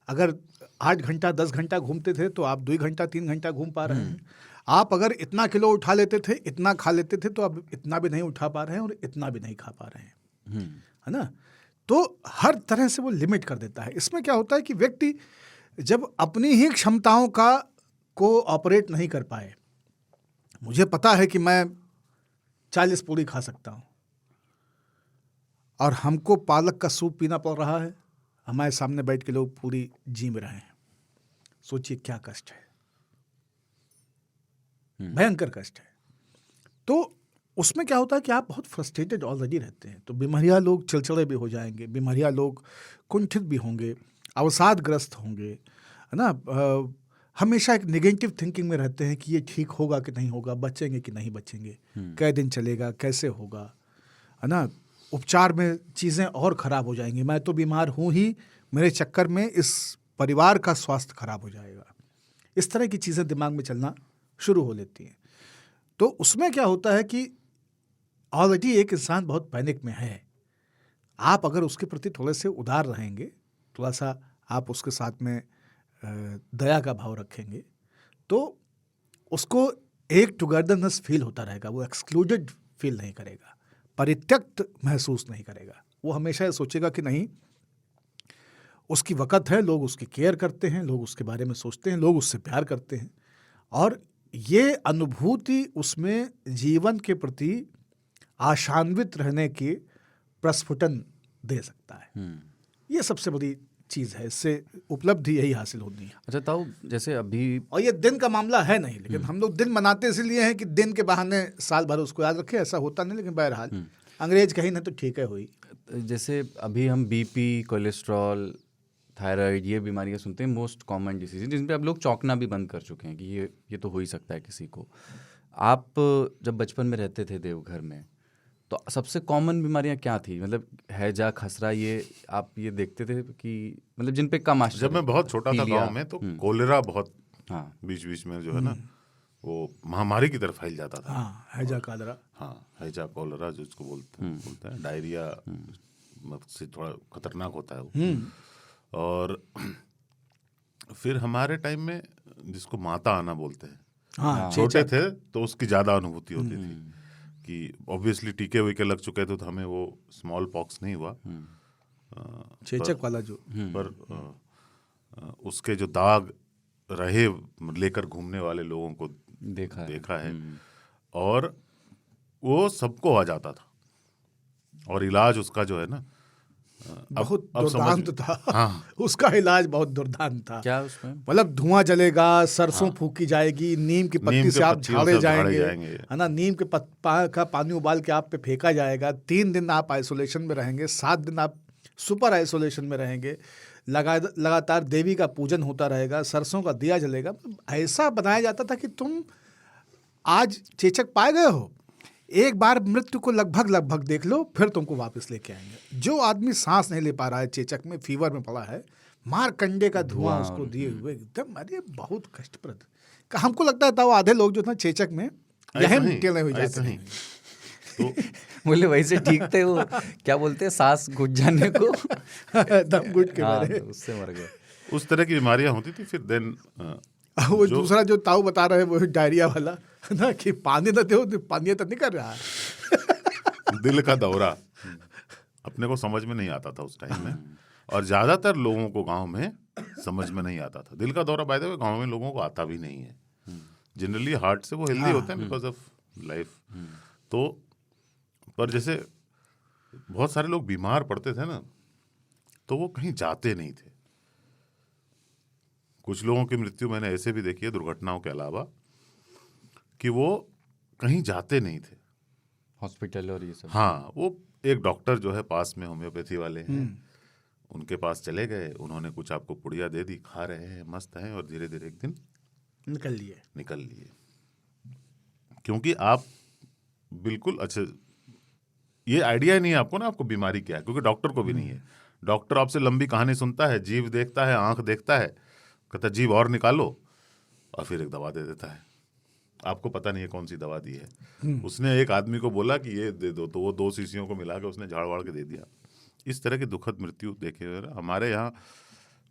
अगर 8 घंटा 10 घंटा घूमते थे तो आप 2 घंटा 3 घंटा घूम पा रहे हैं। आप अगर इतना किलो उठा लेते थे, इतना खा लेते थे, तो अब इतना भी नहीं उठा पा रहे हैं और इतना भी नहीं खा पा रहे हैं, है ना। तो हर तरह से वो लिमिट कर देता है। इसमें क्या होता है कि व्यक्ति जब अपनी ही क्षमताओं को ऑपरेट नहीं कर पाए, मुझे पता है कि मैं 40 पूरी खा सकता हूँ और हमको पालक का सूप पीना पड़ रहा है, हमारे सामने बैठ के लोग पूरी जीम रहे हैं, सोचिए क्या कष्ट है, भयंकर कष्ट है। तो उसमें क्या होता है कि आप बहुत फ्रस्ट्रेटेड ऑलरेडी रहते हैं, तो बीमारियाँ लोग चिड़चिड़े भी हो जाएंगे, बीमारियाँ लोग कुंठित भी होंगे, अवसादग्रस्त होंगे, है ना। हमेशा एक नेगेटिव थिंकिंग में रहते हैं कि ये ठीक होगा कि नहीं होगा, बचेंगे कि नहीं बचेंगे, कै दिन चलेगा, कैसे होगा, है ना। उपचार में चीज़ें और ख़राब हो जाएंगी, मैं तो बीमार हूँ ही, मेरे चक्कर में इस परिवार का स्वास्थ्य खराब हो जाएगा, इस तरह की चीज़ें दिमाग में चलना शुरू हो लेती हैं। तो उसमें क्या होता है कि ऑलरेडी एक इंसान बहुत पैनिक में है, आप अगर उसके प्रति थोड़े से उदार रहेंगे, थोड़ा सा आप उसके साथ में दया का भाव रखेंगे तो उसको एक टुगेदरनेस फील होता रहेगा, वो एक्सक्लूडेड फील नहीं करेगा, परित्यक्त महसूस नहीं करेगा। वो हमेशा ये सोचेगा कि नहीं, उसकी वक़्त है, लोग उसकी केयर करते हैं, लोग उसके बारे में सोचते हैं, लोग उससे प्यार करते हैं, और ये अनुभूति उसमें जीवन के प्रति आशान्वित रहने की प्रस्फुटन दे सकता है। ये सबसे बड़ी चीज़ है, इससे उपलब्धि यही हासिल होती है। अच्छा ताऊ, जैसे अभी और ये दिन का मामला है नहीं, लेकिन हम लोग दिन मनाते इसलिए हैं कि दिन के बहाने साल भर उसको याद रखें, ऐसा होता नहीं। लेकिन बहरहाल अंग्रेज कहीं ना तो ठीक है हुई। जैसे अभी हम बीपी, कोलेस्ट्रॉल, थायराइड, ये बीमारियां सुनते हैं, मोस्ट कॉमन डिसीज जिन पे अब लोग चौंकना भी बंद कर चुके हैं कि ये तो हो ही सकता है किसी को। आप जब बचपन में रहते थे देवघर में, तो सबसे कॉमन बीमारियां क्या थी? मतलब हैजा, खसरा, ये आप ये देखते थे कि मतलब जिन पे कम आश्चर्य? जब मैं बहुत छोटा था गांव में तो कोलेरा बहुत हाँ बीच बीच में जो है ना वो महामारी की तरफ फैल जाता था। हाँ, हैजा कालरा। हाँ, हैजा कोलेरा जो इसको बोलते हैं, डायरिया से थोड़ा खतरनाक होता है वो। और फिर हमारे टाइम में जिसको माता आना बोलते हैं, हाँ, छोटे थे तो उसकी ज़्यादा अनुभूति होती थी कि ऑब्वियसली टीके वीके लग चुके थे, तो हमें वो स्मॉल पॉक्स नहीं हुआ, चेचक वाला जो, पर उसके जो दाग रहे लेकर घूमने वाले लोगों को देखा है। और वो सबको आ जाता था, और इलाज उसका जो है ना बहुत दुर्दांत था। हाँ। उसका इलाज बहुत दुर्दांत था। क्या उसमें? मतलब धुआं जलेगा, सरसों फूकी जाएगी, नीम की पत्ती से आप झाड़े जाएंगे, है ना, नीम के का पानी उबाल के आप पे फेंका जाएगा, 3 दिन आप आइसोलेशन में रहेंगे, 7 दिन आप सुपर आइसोलेशन में रहेंगे, लगातार देवी का पूजन होता रहेगा, सरसों का दिया जलेगा। ऐसा बनाया जाता था कि तुम आज चेचक पाए गए हो, एक बार मृत्यु को लगभग देख लो, फिर तुमको वापस लेके आएंगे। जो आदमी सांस नहीं ले पा रहा है, चेचक में, फीवर में पड़ा है, मारकंडे का धुआं उसको दिए हुए, एकदम अरे बहुत कष्टप्रद। हमको लगता था वो आधे लोग जो था चेचक में टेढ़े हो जाते हैं। तो बोले वैसे ठीक थे वो, क्या बोलते हैं, सांस घुट जाने को दम घुट के मारे, उससे मर गए। उस तरह की बीमारियां होती थी। फिर देन वो दूसरा जो ताऊ बता रहे हैं वो डायरिया वाला ना, कि पानी न दो, पानी तो नहीं कर रहा है। दिल का दौरा अपने को समझ में नहीं आता था उस टाइम में, और ज्यादातर लोगों को गांव में समझ में नहीं आता था। दिल का दौरा बाय द वे गांव में लोगों को आता भी नहीं है। जनरली हार्ट से वो हेल्दी होते हैं बिकॉज ऑफ लाइफ। तो पर जैसे बहुत सारे लोग बीमार पड़ते थे ना, तो वो कहीं जाते नहीं थे। कुछ लोगों की मृत्यु मैंने ऐसे भी देखी है दुर्घटनाओं के अलावा, कि वो कहीं जाते नहीं थे हॉस्पिटल और ये सब। हाँ, वो एक डॉक्टर जो है पास में होम्योपैथी वाले हैं, उनके पास चले गए, उन्होंने कुछ आपको पुड़िया दे दी, खा रहे हैं, मस्त हैं, और धीरे धीरे एक दिन निकल लिए। क्योंकि आप बिल्कुल अच्छे, ये आइडिया ही नहीं है आपको ना आपको बीमारी क्या है, क्योंकि डॉक्टर को भी नहीं है। डॉक्टर आपसे लंबी कहानी सुनता है, जीभ देखता है, आंख देखता है, कहता है जीभ और निकालो, और फिर एक दवा दे देता है। आपको पता नहीं है कौन सी दवा दी है। उसने एक आदमी को बोला कि ये दे दो, तो वो 2 शीशियों को मिला के उसने झाड़ वाड़ के दे दिया। इस तरह की दुखद मृत्यु देखे हुए हमारे यहाँ।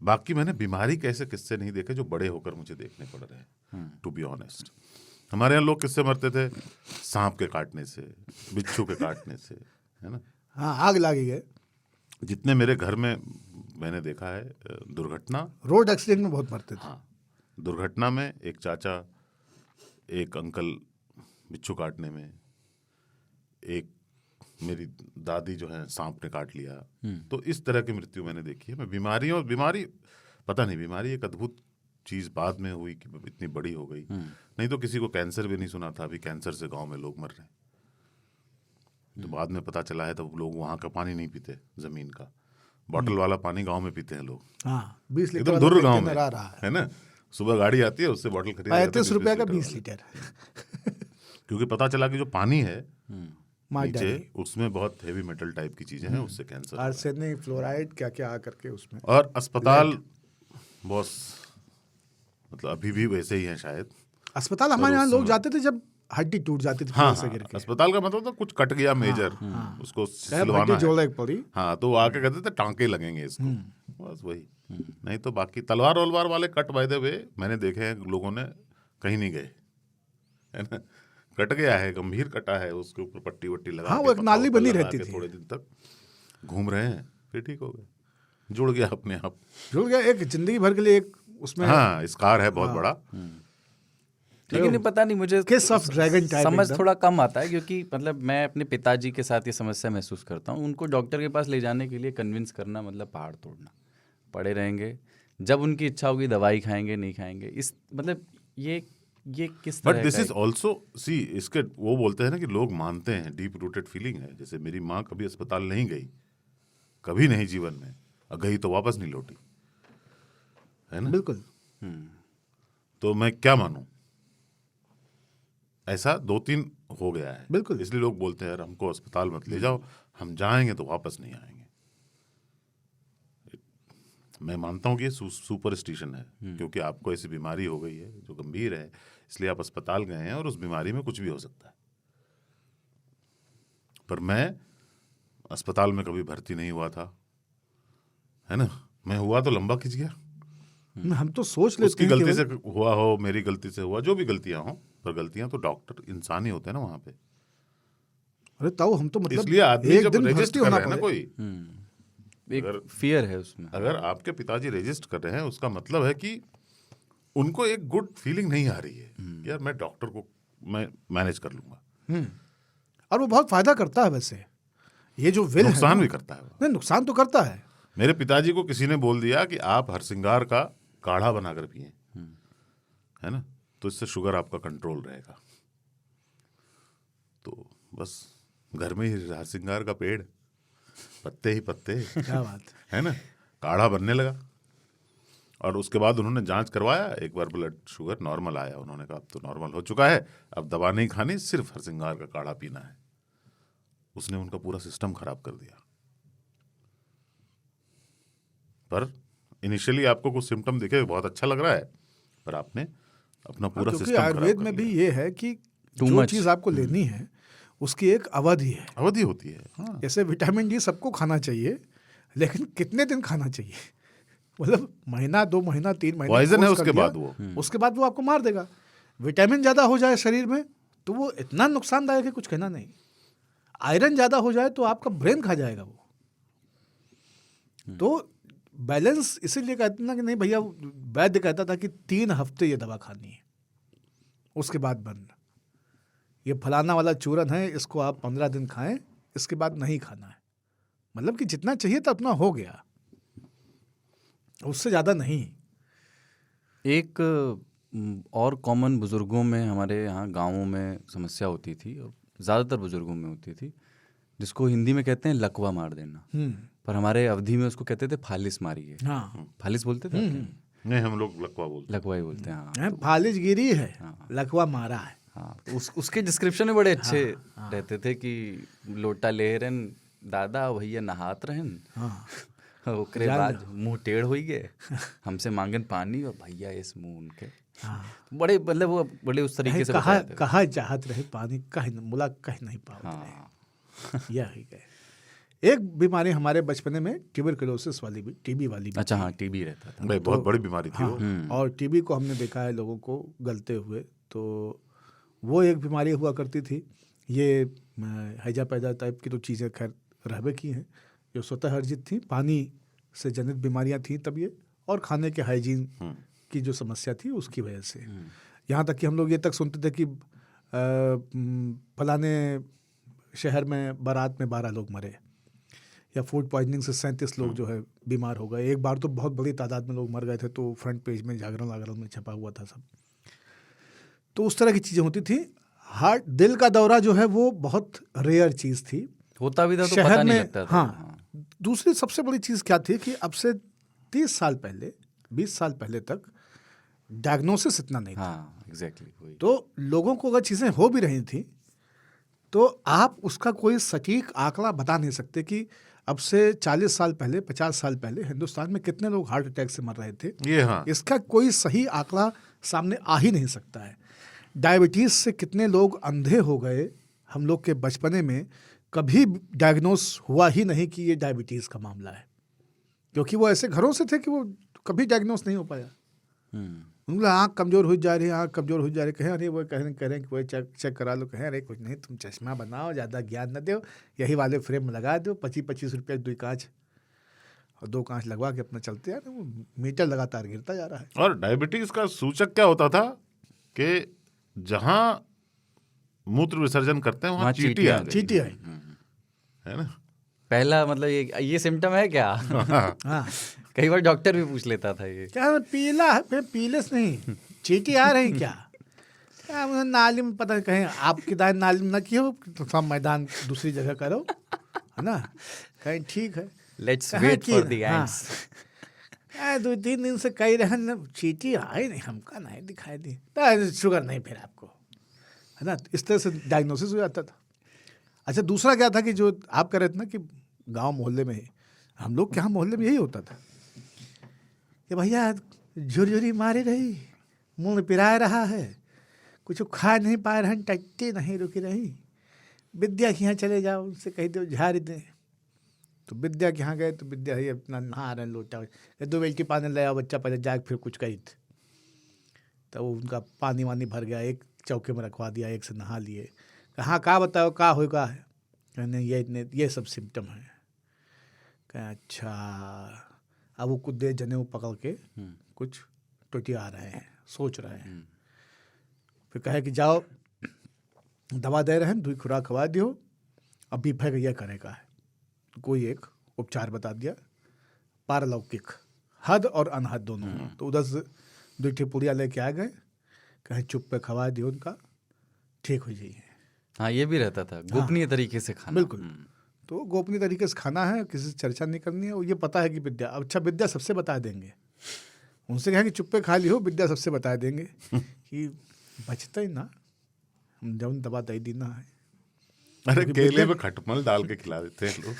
बाकी मैंने बीमारी कैसे किस्से नहीं देखे जो बड़े होकर मुझे देखने पड़ रहे हैं, टू बी ऑनेस्ट। हमारे यहाँ लोग किससे मरते थे? सांप के काटने से, बिच्छू के काटने से, है ना। हाँ, आग लगी है। जितने मेरे घर में मैंने देखा है दुर्घटना, रोड एक्सीडेंट में बहुत मरते थे। हाँ, दुर्घटना में एक चाचा, एक अंकल बिच्छू काटने में, एक मेरी दादी जो है सांप ने काट लिया। तो इस तरह की मृत्यु मैंने देखी है। मैं बीमारी पता नहीं, बीमारी एक अद्भुत चीज बाद में हुई कि इतनी बड़ी हो गई। नहीं तो किसी को कैंसर भी नहीं सुना था, अभी कैंसर से गांव में लोग मर रहे हैं। तो बाद में पता चला है, तो लोग वहां का पानी नहीं पीते, जमीन का बॉटल वाला पानी गांव में पीते हैं लोग। हाँ, 20 लीटर एकदम दूर गांव में रहा है ना। सुबह गाड़ी आती है, उससे बॉटल खरीद 35 रुपए का 20 लीटर। क्योंकि पता चला कि जो पानी है नीचे, डाली। उसमें बहुत हेवी मेटल टाइप की चीजें हैं, उससे कैंसर, आर्सेनिक, फ्लोराइड, क्या क्या आकर के उसमें। और अस्पताल बहुत, मतलब अभी भी वैसे ही हैं शायद। अस्पताल हमारे यहाँ लोग जाते थे जब हड्डी टूट जाती थी हाँ पेड़ से गिर हाँ, के। अस्पताल का मतलब था कुछ कट गया मेजर, उसको सिलवाना हड्डी है। जोड़े पड़ी। हाँ, तो वो आके कहते थे टांके लगेंगे इसको, बस वही। नहीं तो बाकी तलवार वलवार वाले कट बाय द वे मैंने देखे हैं, लोगों ने कहीं नहीं गए, है ना। कट गया है, गंभीर कटा है, उसके ऊपर पट्टी वट्टी लगा हाँ, के, वो एक पत्ता नाली वत्ता बनी लगा रहती के थी। थोड़े दिन तक घूम रहे हैं, फिर ठीक हो गए, जुड़ गया अपने आप। जुड़ गया, एक जिंदगी भर के लिए एक उसमें हाँ, स्कार है बहुत बड़ा। लेकिन ये पता नहीं, मुझे किस ऑफ ड्रैगन टाइप समझ एकदम। थोड़ा कम आता है, क्योंकि मतलब मैं अपने पिताजी के साथ ये समस्या महसूस करता हूँ। उनको डॉक्टर के पास ले जाने के लिए कन्विंस करना मतलब पहाड़ तोड़ना। पड़े रहेंगे, जब उनकी इच्छा होगी दवाई खाएंगे, नहीं खाएंगे, इस मतलब ये किस तरह बट दिस का इज ऑल्सो सी, इसके वो बोलते हैं ना कि लोग मानते हैं, डीप रूटेड फीलिंग है। जैसे मेरी माँ कभी अस्पताल नहीं गई, कभी नहीं जीवन में, और गई तो वापस नहीं लौटी, है ना। बिल्कुल। तो मैं क्या मानूं, ऐसा 2-3 हो गया है। बिल्कुल। इसलिए लोग बोलते हैं यार हमको अस्पताल मत ले जाओ, हम जाएंगे तो वापस नहीं आएंगे। मैं मानता हूँ कि ये सुपरस्टिशन है, क्योंकि आपको ऐसी बीमारी हो गई है जो गंभीर है, इसलिए आप अस्पताल गए हैं, और उस बीमारी में कुछ भी हो सकता है। पर मैं अस्पताल में कभी भर्ती नहीं हुआ था, है ना। मैं हुआ तो लंबा खिंच गया, हम तो सोच लेते उसकी हैं गलती कि से हुआ हो, मेरी गलती से हुआ, जो भी गलतियां हो, पर गलतियां तो डॉक्टर इंसान ही होते हैं ना वहां पे। अरे ताऊ हम तो मतलब इसलिए आदमी एक जब दिन रजिस्ट भर्ती कर होना रहे हैं ना पड़े। कोई, एक फियर है उसमें। अगर आपके पिताजी रजिस्ट कर रहे हैं, उसका मतलब है कि उनको एक गुड फीलिंग नहीं आ रही है कि यार मैं डॉक्टर को मैं मैनेज कर लूंगा। और वो बहुत फायदा करता है वैसे, ये जो विल है नुकसान ना, भी करता है वो। नहीं नुकसान तो करता है। मेरे पिताजी को किसी ने बोल दिया कि आप हरसिंगार का काढ़ा बनाकर पिए, है ना, तो इससे शुगर आपका कंट्रोल रहेगा। तो बस घर में ही हरसिंगार का पेड़, पत्ते ही पत्ते, क्या बात है। है ना, काढ़ा बनने लगा। और उसके बाद उन्होंने जांच करवाया, एक बार ब्लड शुगर नॉर्मल आया, उन्होंने कहा अब तो नॉर्मल हो चुका है, अब दवा नहीं खानी, सिर्फ हरसिंगार का काढ़ा पीना है। उसने उनका पूरा सिस्टम खराब कर दिया। पर इनिशियली आपको कुछ सिम्टम दिखे, बहुत अच्छा लग रहा है, पर आपने अपना पूरा क्योंकि सिस्टम खराब आयुर्वेद कर में भी लिया। ये है कि Too जो much। चीज़ आपको लेनी है उसकी एक अवधि है। अवधि होती है। हाँ, जैसे विटामिन डी सबको खाना चाहिए, लेकिन कितने दिन खाना चाहिए, मतलब महीना, 2 महीना, 3 महीने पॉइजन है कोर्स कर उसके लिया, बाद वो। उसके बाद वो आपको मार देगा। विटामिन ज़्यादा हो जाए शरीर में तो वो इतना नुकसानदायक है, कुछ कहना नहीं। आयरन ज़्यादा हो जाए तो आपका ब्रेन खा जाएगा वो। तो बैलेंस इसीलिए कहते ना कि नहीं भैया, वैद्य कहता था कि 3 हफ्ते ये दवा खानी है, उसके बाद बंद। ये फलाना वाला चूरन है, इसको आप 15 दिन खाएं, इसके बाद नहीं खाना है। मतलब कि जितना चाहिए था उतना हो गया, उससे ज़्यादा नहीं। एक और कॉमन बुजुर्गों में, हमारे यहाँ गांवों में समस्या होती थी, और ज़्यादातर बुजुर्गों में होती थी, जिसको हिंदी में कहते हैं लकवा मार देना, पर हमारे अवधि में उसको कहते थे फालिस मारी है। हाँ, फालिस बोलते थे आपके? नहीं, हम लोग लकवा बोलते लकवा ही बोलते हैं। हाँ है, फालिज गिरी है, लकवा मारा है। हाँ, तो उसके डिस्क्रिप्शन में बड़े अच्छे रहते थे कि लोटा ले रहन दादा, भैया नहात रहन, हाँ, ओकरे बाद मुंह टेढ़ हो गए, हमसे मांगन पानी, और भैया इस मुंह उनके बड़े, मतलब वो बड़े उस तरीके से बताते थे। कहा चाहत रहे पानी कहीं मुला कहीं नहीं पाओ। हाँ, यह ही है। एक बीमारी हमारे बचपने में ट्यूबरकुलोसिस वाली भी, टीबी वाली भी। अच्छा, हाँ, टीबी रहता था। भाई, बहुत बड़ी बीमारी थी वो। और टीबी को हमने देखा है लोगों को गलते हुए, तो वो एक बीमारी हुआ करती थी। ये हैजा पैदा टाइप की तो चीज़ें खैर रहबे की हैं, जो स्वतः अर्जित थी, पानी से जनित बीमारियां थी तब ये, और खाने के हाइजीन की जो समस्या थी उसकी वजह से। यहाँ तक कि हम लोग ये तक सुनते थे कि फलाने शहर में बारात में 12 लोग मरे, या फूड पॉइजनिंग से 37 लोग जो है बीमार हो गए। एक बार तो बहुत बड़ी तादाद में लोग मर गए थे, तो फ्रंट पेज में जागरण में छपा हुआ था सब। तो उस तरह की चीज़ें होती थी। हार्ट, दिल का दौरा जो है वो बहुत रेयर चीज़ थी, होता भी था तो शहर पता नहीं में। लगता था। हाँ, दूसरी सबसे बड़ी चीज़ क्या थी कि अब से 30 साल पहले, 20 साल पहले तक डायग्नोसिस इतना नहीं था। हाँ, एग्जैक्टली वही। तो लोगों को अगर चीज़ें हो भी रही थी तो आप उसका कोई सटीक आंकड़ा बता नहीं सकते कि अब से 40 साल पहले, 50 साल पहले हिंदुस्तान में कितने लोग हार्ट अटैक से मर रहे थे। ये हाँ, इसका कोई सही आंकड़ा सामने आ ही नहीं सकता है। डायबिटीज़ से कितने लोग अंधे हो गए हम लोग के बचपने में, कभी डायग्नोस हुआ ही नहीं कि ये डायबिटीज़ का मामला है, क्योंकि वो ऐसे घरों से थे कि वो कभी डायग्नोस नहीं हो पाया। उनकी आँख कमज़ोर हो जा रही है, आँख कमज़ोर हो जा रही, कहें अरे वो कह रहे हैं कि वो चेक करा लो, कहें अरे कुछ नहीं, तुम चश्मा बनाओ, ज़्यादा ज्ञान न दो, यही वाले फ्रेम लगा दो, 25-25 रुपये 2 कांच, और 2 कांच लगवा के अपना चलते यार, वो मीटर लगातार गिरता जा रहा है। और डायबिटीज का सूचक क्या होता था कि जहां मूत्र विसर्जन करते हैं वहां वहाँ चींटी आ गई, चींटी आई। है ना। पहला मतलब ये सिम्टम है क्या? हाँ, कई बार डॉक्टर भी पूछ लेता था ये। क्या पीला है, फिर पीले से नहीं, चींटी आ रही क्या? क्या मुझे नाली में पता, कहें आपकी दाएं नाली में न की हो तो सब मैदान दूसरी जगह करो, है ना। कहीं ठीक है, लेट्स कहाँ वेट की फॉर ना? The ends. 2-3 दिन से कई रहन चींटी आई नहीं, हमका नहीं दिखाई दी, तो शुगर नहीं फिर आपको, है ना। इस तरह से डायग्नोसिस हो जाता था। अच्छा, दूसरा क्या था कि जो आप कह रहे थे ना कि गांव मोहल्ले में, हम लोग के यहाँ मोहल्ले में यही होता था कि भैया झुरझुरी मारी रही, मुंह पिराए रहा है, कुछ खा नहीं पा रहे हैं, टट्टी नहीं रुकी रही, विद्या के यहाँ चले जाओ, उनसे कह दो झाड़ दें। तो विद्या के यहाँ गए तो विद्या ही अपना नहा रहे, लोटा 2 बाल्टी पानी ले आओ बच्चा, पहले जाके फिर कुछ कही थे। तो उनका पानी वानी भर गया, एक चौके में रखवा दिया, एक से नहा लिए, कहाँ का बताओ का होगा है, कहने ये सब सिम्टम है। कहें अच्छा, अब वो कुछ देर जने पकड़ के कुछ टोटिया रहे हैं, सोच रहे हैं। फिर कहे कि जाओ दवा दे रहे हैं, 2 खुराक खवा दियो, अभी फिर यह करेगा है। कोई एक उपचार बता दिया, पारलौकिक, हद और अनहद दोनों। तो उधर से 2 ठेपुड़िया लेके आ गए, कहीं चुप पे खवा दियो, उनका ठीक हो जाइए। हाँ, ये भी रहता था, गोपनीय तरीके से खाना। बिल्कुल। तो गोपनीय तरीके से खाना है, किसी से चर्चा नहीं करनी है, और ये पता है कि विद्या, अच्छा विद्या सबसे बता देंगे, उनसे कहें कि चुप पे खा लियो, विद्या सबसे बता देंगे कि बचते ही ना, हम जब दवा दे दी ना है। अरे केले में खटमल डाल के खिला देते हैं लोग।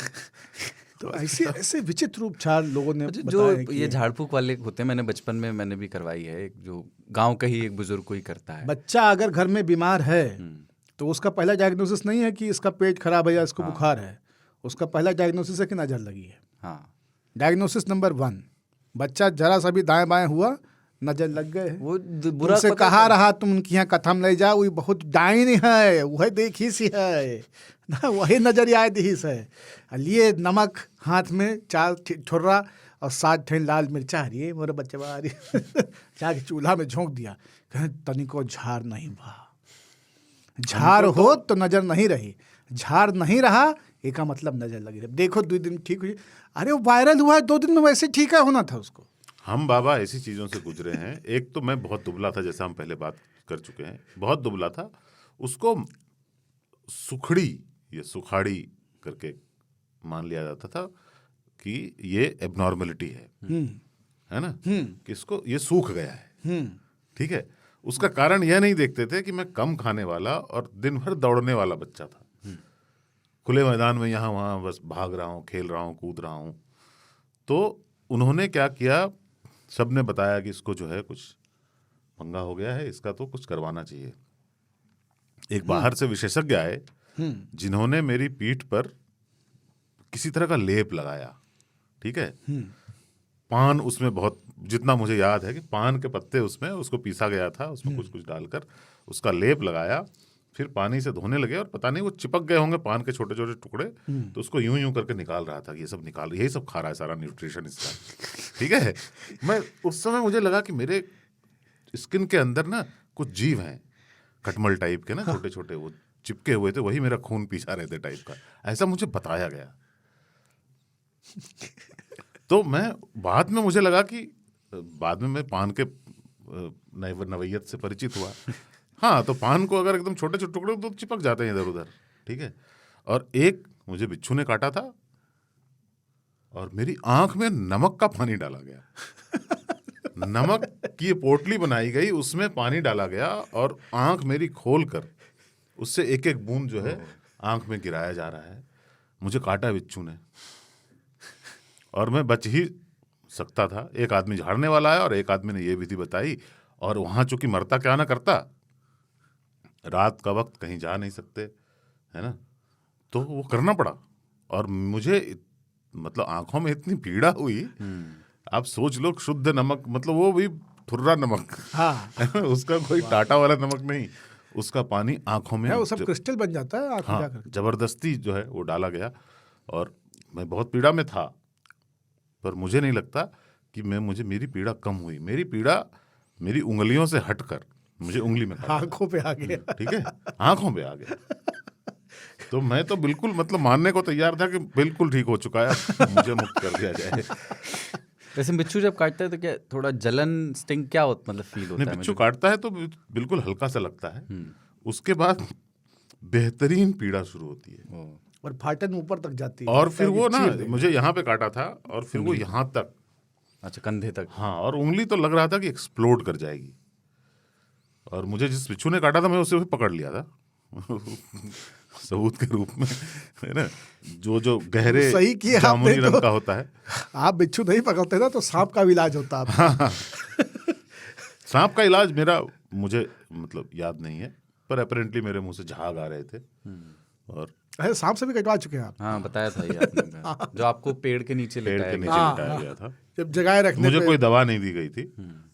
तो ऐसे विचित्र उपचार लोगों ने जो बताए हैं कि ये झाड़ फूक वाले होते हैं, मैंने बचपन में मैंने भी करवाई है, एक जो गांव का ही एक बुजुर्ग कोई करता है। बच्चा अगर घर में बीमार है तो उसका पहला डायग्नोसिस नहीं है कि इसका पेट खराब है या इसको बुखार है, उसका पहला डायग्नोसिस है कि नजर लगी है। हाँ, डायग्नोसिस नंबर 1, बच्चा जरा सा भी दाएं बाएं हुआ, नजर लग गए। वो बुरा तुमसे कहा रहा तुम उनकी यहाँ कथम ले जाओ, वो बहुत डाइन है, वह देखी सी है ना, वही नजर आए दी से, लिए नमक हाथ में 4 ठुर्रा और 7 ठेन लाल मिर्चा, ये मोरे बच्चे बारी जाके चूल्हा में झोंक दिया, कहें तनिको झाड़ नहीं बा, झाड़ हो तो नजर नहीं रही, झाड़ नहीं रहा एक का मतलब नजर लगी रही, देखो 2 दिन ठीक हुई, अरे वो वायरल हुआ है 2 दिन में, वैसे ठीक है होना था उसको। हम बाबा ऐसी चीज़ों से गुजरे हैं। एक तो मैं बहुत दुबला था, जैसा हम पहले बात कर चुके हैं, बहुत दुबला था, उसको सुखड़ी या सुखाड़ी करके मान लिया जाता था कि ये एबनॉर्मलिटी है ना, कि इसको ये सूख गया है। ठीक है, उसका कारण यह नहीं देखते थे कि मैं कम खाने वाला और दिन भर दौड़ने वाला बच्चा था, खुले मैदान में यहाँ वहाँ बस भाग रहा हूँ, खेल रहा हूँ, कूद रहा हूँ। तो उन्होंने क्या किया, सबने बताया कि इसको जो है कुछ पंगा हो गया है, इसका तो कुछ करवाना चाहिए। एक बाहर से विशेषज्ञ आए जिन्होंने मेरी पीठ पर किसी तरह का लेप लगाया। ठीक है, पान उसमें बहुत, जितना मुझे याद है कि पान के पत्ते उसमें उसको पीसा गया था, उसमें कुछ डालकर उसका लेप लगाया, फिर पानी से धोने लगे और पता नहीं वो चिपक गए होंगे पान के छोटे छोटे टुकड़े, तो उसको यूं यूं करके निकाल रहा था, ये सब निकाल, यही सब खा रहा है सारा न्यूट्रिशन इसका। ठीक है, मैं उस समय मुझे लगा कि मेरे स्किन के अंदर ना कुछ जीव हैं, खटमल टाइप के ना, छोटे छोटे वो चिपके हुए थे, वही मेरा खून पीछा रहे थे टाइप का, ऐसा मुझे बताया गया। तो मैं बाद में मुझे लगा कि बाद में मैं पान के नवैयत से परिचित हुआ। हाँ, तो पान को अगर एकदम छोटे छोटे टुकड़े तो चिपक जाते हैं इधर उधर। ठीक है, और एक मुझे बिच्छू ने काटा था और मेरी आंख में नमक का पानी डाला गया। नमक की पोटली बनाई गई, उसमें पानी डाला गया और आंख मेरी खोल कर उससे एक एक बूंद जो है आंख में गिराया जा रहा है। मुझे काटा बिच्छू ने और मैं बच ही सकता था। एक आदमी झाड़ने वाला है और एक आदमी ने ये विधि बताई, और वहां चूंकि मरता क्या ना करता, रात का वक्त कहीं जा नहीं सकते, है ना, तो वो करना पड़ा। और मुझे मतलब आंखों में इतनी पीड़ा हुई, आप सोच लो, शुद्ध नमक, मतलब वो भी ठुर्रा नमक, हाँ उसका कोई टाटा वाला नमक नहीं, उसका पानी आंखों में, है, वो सब क्रिस्टल बन जाता है आँख में हाँ, जाकर। जबरदस्ती जो है वो डाला गया। और मैं बहुत पीड़ा में था, पर मुझे नहीं लगता कि मुझे मेरी पीड़ा कम हुई। मेरी पीड़ा मेरी उंगलियों से हटकर मुझे उंगली में काटा। आंखों पे आ गया। ठीक है, आंखों पे आ गया। तो मैं तो बिल्कुल मतलब मानने को तैयार था कि बिल्कुल ठीक हो चुका है, अब मुझे मुक्त कर दिया जाए। वैसे बिच्छू जब काटता है तो क्या थोड़ा जलन, स्टिंग क्या होता, मतलब फील होता नहीं, है? बिच्छू काटता है तो बिल्कुल हल्का सा लगता है, उसके बाद बेहतरीन पीड़ा शुरू होती है। और फाटन ऊपर तक जाती है, और लगता फिर है कि वो ना, चीर देगा। मुझे यहाँ पे काटा था और फिर वो यहाँ तक, अच्छा, कंधे तक। हाँ, और उंगली तो लग रहा था कि एक्सप्लोड कर जाएगी। और मुझे जिस बिच्छू ने काटा था मैं उसे पकड़ लिया था सबूत के रूप में, है ना, जो गहरे सही किया जामुनी आपने रंग तो। का होता है। आप बिच्छू नहीं पकड़ते ना तो सांप का भी इलाज होता आपका। सांप का इलाज मेरा मुझे मतलब याद नहीं है, पर अपेरेंटली मेरे मुंह से झाग आ रहे थे। और अरे सांप से भी कटवा चुके हैं आप? हाँ, बताया था ये आपने, जो आपको पेड़ के नीचे पेड़ लिटाया के गया। नीचे लिटाया गया था। जब जगाए रखने मुझे पे कोई दवा नहीं दी गई थी,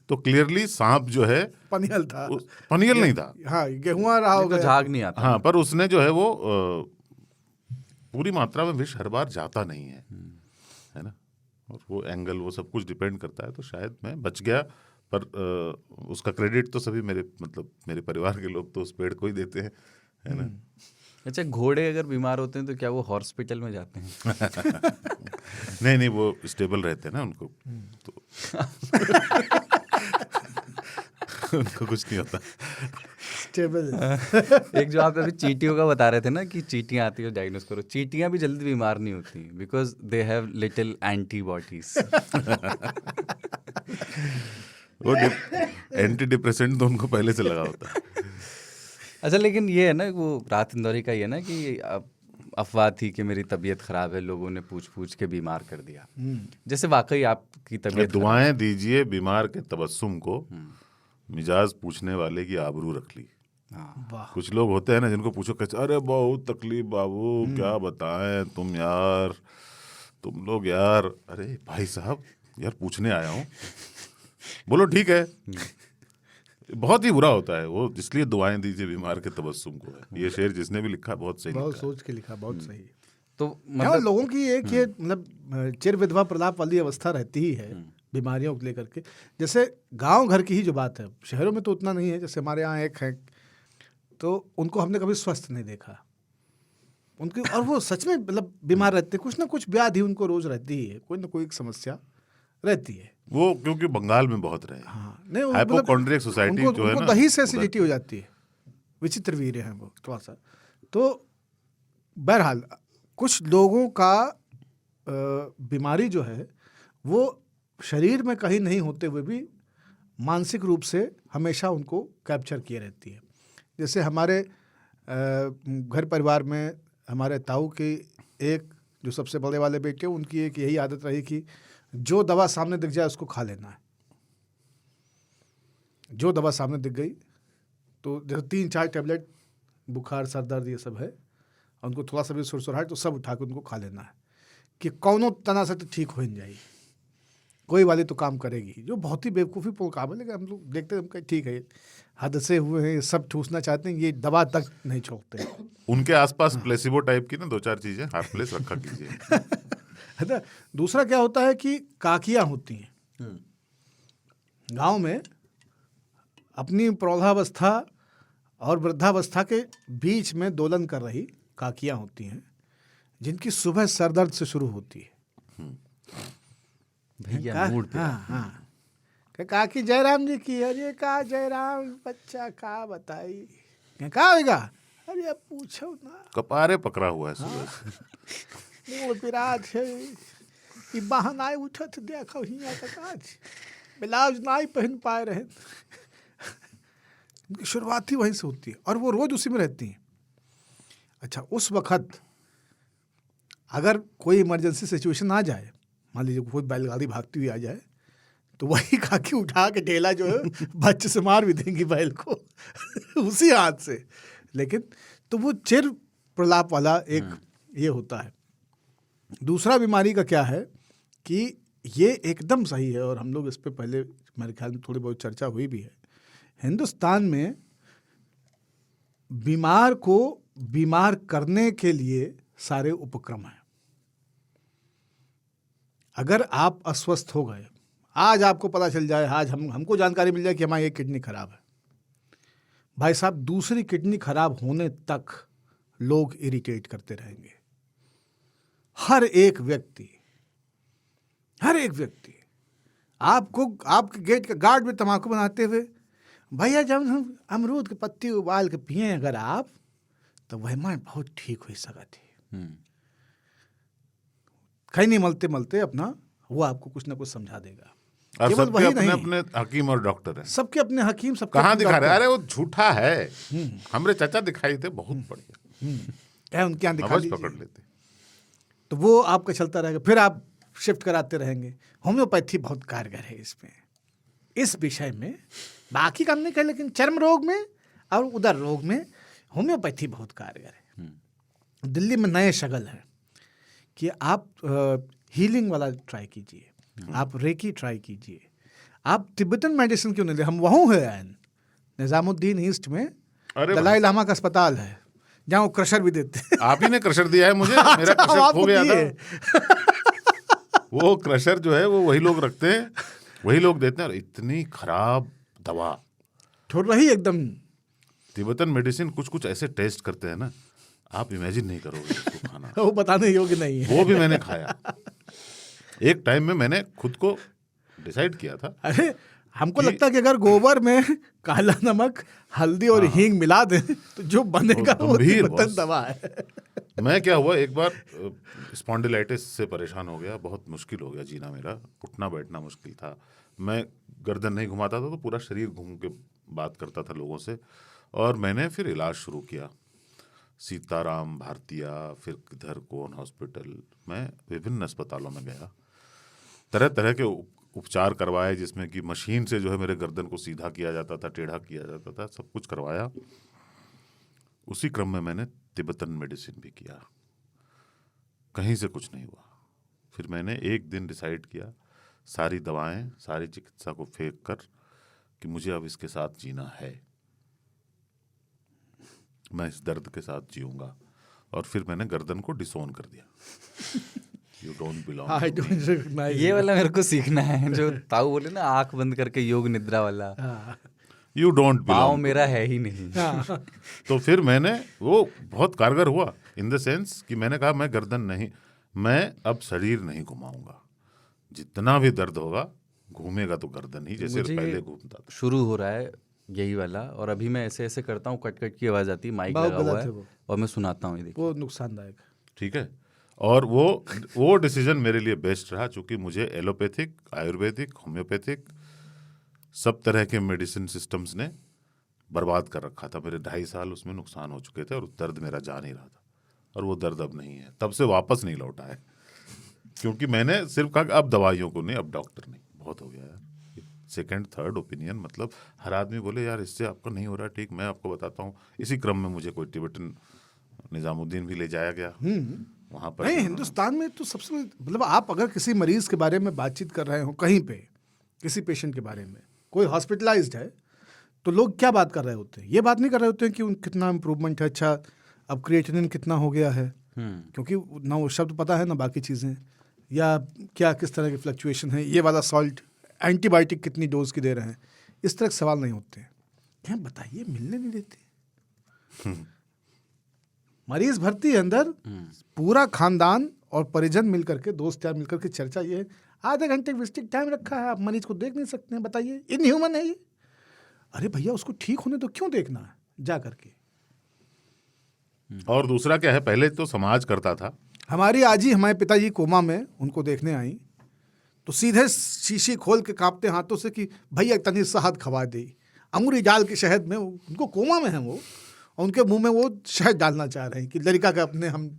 तो क्लियरली सांप जो है पनियल था। पनियल नहीं था, हाँ, गेहुआ रहा नहीं होगा। तो झाग नहीं आता। हाँ, पर उसने जो है वो पूरी मात्रा में विष हर बार जाता नहीं है ना, और वो एंगल, वो सब कुछ डिपेंड करता है। तो शायद मैं बच गया, पर उसका क्रेडिट तो सभी मेरे परिवार के लोग तो उस पेड़ को ही देते हैं, है ना। अच्छा, घोड़े अगर बीमार होते हैं तो क्या वो हॉस्पिटल में जाते हैं? नहीं, वो स्टेबल रहते हैं ना, उनको तो उनको कुछ नहीं होता। स्टेबल। एक जो आप अभी चींटियों का बता रहे थे ना कि चींटियां आती है डायग्नोस करो, चींटियां भी जल्दी बीमार नहीं होती because they have little antibodies. वो एंटी डिप्रेसेंट तो उनको पहले से लगा होता है। अच्छा, लेकिन ये है ना, वो रात इंदौरी का ये ना कि अफवाह थी कि मेरी तबीयत खराब है, लोगों ने पूछ पूछ के बीमार कर दिया। जैसे वाकई आपकी तबीयत दुआएं दीजिए बीमार के तबस्सुम को, मिजाज पूछने वाले की आबरू रख ली। वाह। कुछ लोग होते हैं ना, जिनको पूछो कैसे, अरे बहुत तकलीफ बाबू, क्या बताएं तुम यार, तुम लोग यार। अरे भाई साहब, यार पूछने आया हूँ, बोलो ठीक है। बहुत ही बुरा होता है वो, इसलिए दुआएं दीजिए बीमार के तबस्सुम को है। ये शेर जिसने भी लिखा बहुत सही बहुत लिखा है। सोच के लिखा, बहुत सही। तो क्या मतलब लोगों की एक ये मतलब चिर विधवा प्रलाप वाली अवस्था रहती ही है बीमारियों को लेकर के। जैसे गांव घर की ही जो बात है, शहरों में तो उतना नहीं है। जैसे हमारे यहाँ एक है, तो उनको हमने कभी स्वस्थ नहीं देखा उनकी, और वो सच में मतलब बीमार रहते हैं, कुछ ना कुछ व्याधि उनको रोज रहती ही है, कोई ना कोई एक समस्या रहती है। वो क्योंकि बंगाल में बहुत रहे, हाँ, नहीं वो हाइपोकॉन्ड्रियक सोसाइटी उनको, जो है उनको ना, दही से एसिडिटी हो जाती है, विचित्र वीर्य हैं वो थोड़ा सा। तो बहरहाल कुछ लोगों का बीमारी जो है वो शरीर में कहीं नहीं होते हुए भी मानसिक रूप से हमेशा उनको कैप्चर किए रहती है। जैसे हमारे घर परिवार में हमारे ताऊ की एक जो सबसे बड़े वाले बेटे, उनकी एक यही आदत रही कि जो दवा सामने दिख जाए उसको खा लेना है। जो दवा सामने दिख गई तो जैसे 3-4 टैबलेट बुखार सर दर्द ये सब है, और उनको थोड़ा सा भी सुरसुराहट तो सब उठा के उनको खा लेना है कि कौनों तना से तो ठीक हो जाएगी, कोई वाली तो काम करेगी। जो बहुत ही बेवकूफ़ी पूर्ण काम है, लेकिन हम लोग देखते हैं, हम कहीं ठीक है, हद से हुए हैं, सब ठूसना चाहते हैं, ये दवा तक नहीं छोड़ते हैं। उनके आसपास प्लेसिबो टाइप की ना 2-4 चीजें हाथ प्लेस रखा कीजिए। है ना। दूसरा क्या होता है कि काकियाँ होती हैं गांव में, अपनी प्रौढ़ावस्था और वृद्धावस्था के बीच में दोलन कर रही काकियाँ होती हैं, जिनकी सुबह सरदर्द से शुरू होती है। भैया मूड पे। हाँ, काकी जयराम जी की, अरे का जयराम बच्चा का बताई, क्या होगा, अरे अब पूछो ना, कपारे पकड़ा हुआ है सुबह से। मूड विराट है, कि बहनाई उठत देखो हियाँ तक आज ब्लाउज ना ही पहन पाए रहे। उनकी शुरुआत ही वहीं से होती है और वो रोज उसी में रहती हैं। अच्छा, उस वक्त अगर कोई इमरजेंसी सिचुएशन आ जाए, मान लीजिए कोई बैलगाड़ी भागती हुई आ जाए, तो वही खाकी उठा के ढेला जो है बच्चे से मार भी देंगी बैल को उसी हाथ से। लेकिन तो वो चिर प्रलाप वाला एक ये होता है। दूसरा बीमारी का क्या है कि ये एकदम सही है, और हम लोग इस पे पहले मेरे ख्याल में थोड़ी बहुत चर्चा हुई भी है। हिंदुस्तान में बीमार को बीमार करने के लिए सारे उपक्रम हैं। अगर आप अस्वस्थ हो गए, आज आपको पता चल जाए, आज हमको जानकारी मिल जाए कि हमारी एक किडनी खराब है, भाई साहब दूसरी किडनी खराब होने तक लोग इरिटेट करते रहेंगे। हर एक व्यक्ति आपको आपके गेट के गार्ड में तम्बाकू बनाते हुए, भैया जब हम अमरूद की पत्ती उबाल के पिए अगर आप, तो वह मन बहुत ठीक हुई सकती है। कहीं नहीं मलते मलते अपना वो आपको कुछ ना कुछ समझा देगा। और केवल सबके वही अपने नहीं, अपने हकीम और डॉक्टर हैं। सबके अपने हकीम, सबके कहाँ अपने दिखा रहे? डॉक्टर। अरे वो झूठा है। हमरे चाचा दिखाई थे, बहुत बढ़िया, क्या उनके यहाँ दिखा नब्ज पकड़ लीजिए, लेते। तो वो आपका चलता रहेगा। फिर आप शिफ्ट कराते रहेंगे। होम्योपैथी बहुत कारगर है इसमें, इस विषय में। बाकी काम नहीं कर, लेकिन चर्म रोग में और उदर रोग में होम्योपैथी बहुत कारगर है। दिल्ली में नए शगल है कि आप हीलिंग वाला ट्राई कीजिए, आप रेकी ट्राई कीजिए, आप तिब्बतन मेडिसिन क्यों नहीं ले। हम वहाँ है निजामुद्दीन ईस्ट में दलाई लामा का अस्पताल है, जहाँ वो क्रशर भी देते हैं। आप ही ने क्रशर दिया है मुझे, मेरा क्रशर खो गया था। वो क्रशर जो है वो वही लोग रखते हैं, वही लोग देते हैं। और इतनी खराब दवा, छोड़ रही एकदम। तिब्बतन मेडिसिन कुछ कुछ ऐसे टेस्ट करते हैं ना, आप इमेजिन नहीं करोगे उसको खाना। वो बताने योग्य नहीं है। वो भी मैंने खाया। एक टाइम में मैंने खुद को डिसाइड किया था। अरे हमको लगता है कि अगर गोबर में काला नमक, हल्दी और हींग मिला दें तो जो बनेगा वो गंभीर तिब्बतन बॉस। दवा है। मैं क्या हुआ, एक बार स्पॉन्डिलाइटिस से परेशान हो गया, बहुत मुश्किल हो गया जीना, मेरा उठना बैठना मुश्किल था। मैं गर्दन नहीं घुमाता था तो पूरा शरीर घूम के बात करता था लोगों से। और मैंने फिर इलाज शुरू किया, सीताराम भारतीया, फिर किधर कौन हॉस्पिटल, मैं विभिन्न अस्पतालों में गया, तरह तरह के उपचार करवाए, जिसमें कि मशीन से जो है मेरे गर्दन को सीधा किया जाता था, टेढ़ा किया जाता था, सब कुछ करवाया। उसी क्रम में मैंने तिब्बतन मेडिसिन भी किया, कहीं से कुछ नहीं हुआ। फिर मैंने एक दिन डिसाइड किया, सारी दवाएं, सारी चिकित्सा को फेंक कर, कि मुझे अब इसके साथ जीना है, मैं इस दर्द के साथ जीऊंगा। और फिर मैंने गर्दन को डिसोन कर दिया। You don't belong I to me. don't recognize ये you. वाला मेरे को सीखना है, जो ताऊ बोले ना, आंख बंद करके योग निद्रा वाला। हाँ, You don't पाँव belong to मेरा me. है ही नहीं। हाँ। तो फिर मैंने, वो बहुत कारगर हुआ इन द सेंस कि मैंने कहा मैं गर्दन नहीं, मैं अब शरीर नहीं घुमाऊंगा, जितना भी दर्द होगा घूमेगा तो गर्दन ही, जैसे मुझे पहले घूमता था। शुरू हो रहा है यही वाला, और अभी मैं ऐसे ऐसे करता हूँ, कट कट की आवाज आती है, माइक बहुत लगा हुआ गलत है है वो। और मैं सुनाता हूँ, ये देखिए। वो नुकसानदायक है। ठीक है। और वो डिसीजन मेरे लिए बेस्ट रहा, चूंकि मुझे एलोपैथिक, आयुर्वेदिक, होम्योपैथिक सब तरह के मेडिसिन सिस्टम्स ने बर्बाद कर रखा था। मेरे 2.5 साल उसमें नुकसान हो चुके थे, और दर्द मेरा जा नहीं रहा था, और वो दर्द अब नहीं है, तब से वापस नहीं लौटा है। क्योंकि मैंने सिर्फ कहा अब दवाइयों को नहीं, अब डॉक्टर नहीं, बहुत हो गया यार। सेकंड थर्ड ओपिनियन, मतलब हर आदमी बोले यार इससे आपको नहीं हो रहा ठीक, मैं आपको बताता हूँ। इसी क्रम में मुझे कोई तिब्बतन निजामुद्दीन भी ले जाया गया, वहाँ पर नहीं, हिंदुस्तान में तो सबसे, मतलब आप अगर किसी मरीज के बारे में बातचीत कर रहे हो कहीं पे, किसी पेशेंट के बारे में, कोई हॉस्पिटलाइज्ड है, तो लोग क्या बात कर रहे होते हैं? ये बात नहीं कर रहे होते हैं कि कितना इम्प्रूवमेंट है, अच्छा अब क्रिएटिनिन कितना हो गया है, क्योंकि ना वो शब्द पता है ना बाकी चीज़ें, या क्या किस तरह की फ्लक्चुएशन है, ये वाला सॉल्ट, एंटीबायोटिक कितनी डोज की दे रहे हैं, इस तरह के सवाल नहीं होते हैं। क्या बताइए, मिलने नहीं देते। मरीज भर्ती है अंदर, पूरा खानदान और परिजन मिलकर के, दोस्त यार मिलकर के, चर्चा ये है, आधे घंटे विजिटिंग टाइम रखा है, आप मरीज को देख नहीं सकते हैं, बताइए, इनह्यूमन है ये। अरे भैया उसको ठीक होने तो क्यों देखना है जा करके। और दूसरा क्या है, पहले तो समाज करता था। हमारी आजी हमारे पिताजी कोमा में, उनको देखने आई तो सीधे शीशी खोल के कांपते हाथों से कि भैया तनी शहद खवा दे, अंगूरी डाल के शहद में, उनको कोमा में है वो, और उनके मुंह में वो शहद डालना चाह रहे हैं कि लड़का का अपने हम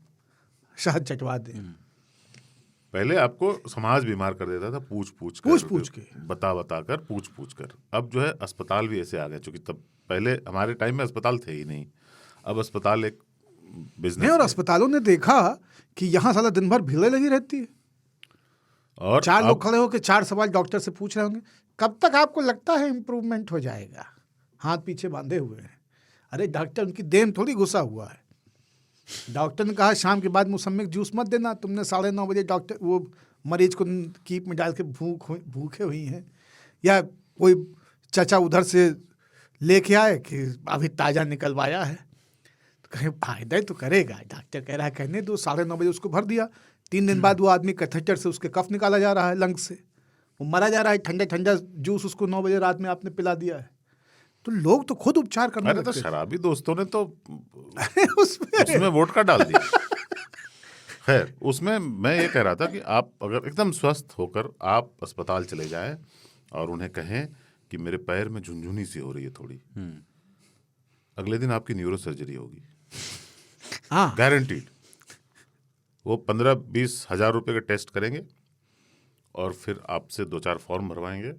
शहद चटवा दें। पहले आपको समाज बीमार कर देता था पूछ पूछ के बता कर पूछ कर। अब जो है अस्पताल भी ऐसे आ गए, क्योंकि तब पहले हमारे टाइम में अस्पताल थे ही नहीं, अब अस्पताल एक बिजनेस नहीं। और है। अस्पतालों ने देखा कि यहाँ साला दिन भर भीड़ लगी रहती है, और 4 लोग खड़े होकर 4 सवाल डॉक्टर से पूछ रहे होंगे, कब तक आपको लगता है इम्प्रूवमेंट हो जाएगा, हाथ पीछे बांधे हुए हैं। अरे डॉक्टर, उनकी देह में थोड़ी घुसा हुआ है। डॉक्टर ने कहा शाम के बाद मौसमी जूस मत देना, तुमने 9:30 बजे डॉक्टर वो मरीज को कीप में डाल के भूखे हुई हैं। या कोई चाचा उधर से लेके आए कि अभी ताज़ा निकलवाया है, तो कहीं फायदा ही तो करेगा। डॉक्टर कह रहा है कहने दो, 9:30 बजे उसको भर दिया। 3 दिन बाद वो आदमी कैथेटर से उसके कफ निकाला जा रहा है, लंग से वो मरा जा रहा है। ठंडा ठंडा जूस उसको 9 बजे रात में आपने पिला दिया है। तो लोग तो खुद उपचार करने अरे तो लगते हैं। शराबी दोस्तों ने तो उसमें उसमें वोडका डाल दिया। खैर, उसमें मैं ये कह रहा था कि आप अगर एकदम स्वस्थ होकर आप अस्पताल चले जाएं और उन्हें कहें कि मेरे पैर में झुनझुनी सी हो रही है थोड़ी, अगले दिन आपकी न्यूरो सर्जरी होगी, हाँ, गारंटीड। वो 15-20 हज़ार रुपये के टेस्ट करेंगे और फिर आपसे 2-4 फॉर्म भरवाएंगे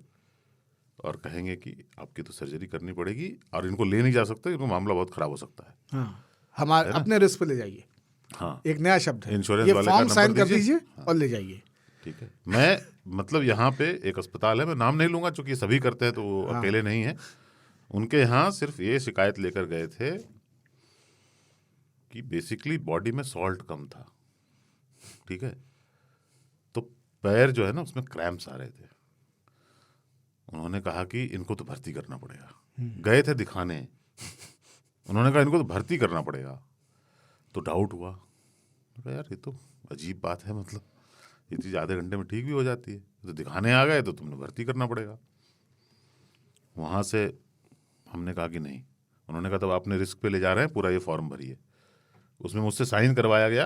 और कहेंगे कि आपकी तो सर्जरी करनी पड़ेगी और इनको ले नहीं जा सकते, इनको मामला बहुत खराब हो सकता है। हाँ, हमारे अपने रिस्क पे ले जाइए। हाँ, एक नया शब्द है, इंश्योरेंस ये वाले का फॉर्म नंबर साइन कर दीजिए। दीजिए और ले जाइए। ठीक है। मैं मतलब यहाँ पे एक अस्पताल है, मैं नाम नहीं लूंगा क्योंकि सभी करते हैं तो वो अकेले नहीं है। उनके यहाँ सिर्फ ये शिकायत लेकर गए थे कि बेसिकली बॉडी में सॉल्ट कम था, ठीक है, तो पैर जो है ना उसमें क्रैम्प्स आ रहे थे। उन्होंने कहा कि इनको तो भर्ती करना पड़ेगा। गए थे दिखाने, उन्होंने कहा इनको तो भर्ती करना पड़ेगा। तो डाउट हुआ, यार ये तो अजीब बात है, मतलब ये चीज़ आधे घंटे में ठीक भी हो जाती है, तो दिखाने आ गए तो तुमने भर्ती करना पड़ेगा। वहाँ से हमने कहा कि नहीं। उन्होंने कहा तब आपने रिस्क पे ले जा रहे हैं, पूरा ये फॉर्म भरिए। उसमें मुझसे साइन करवाया गया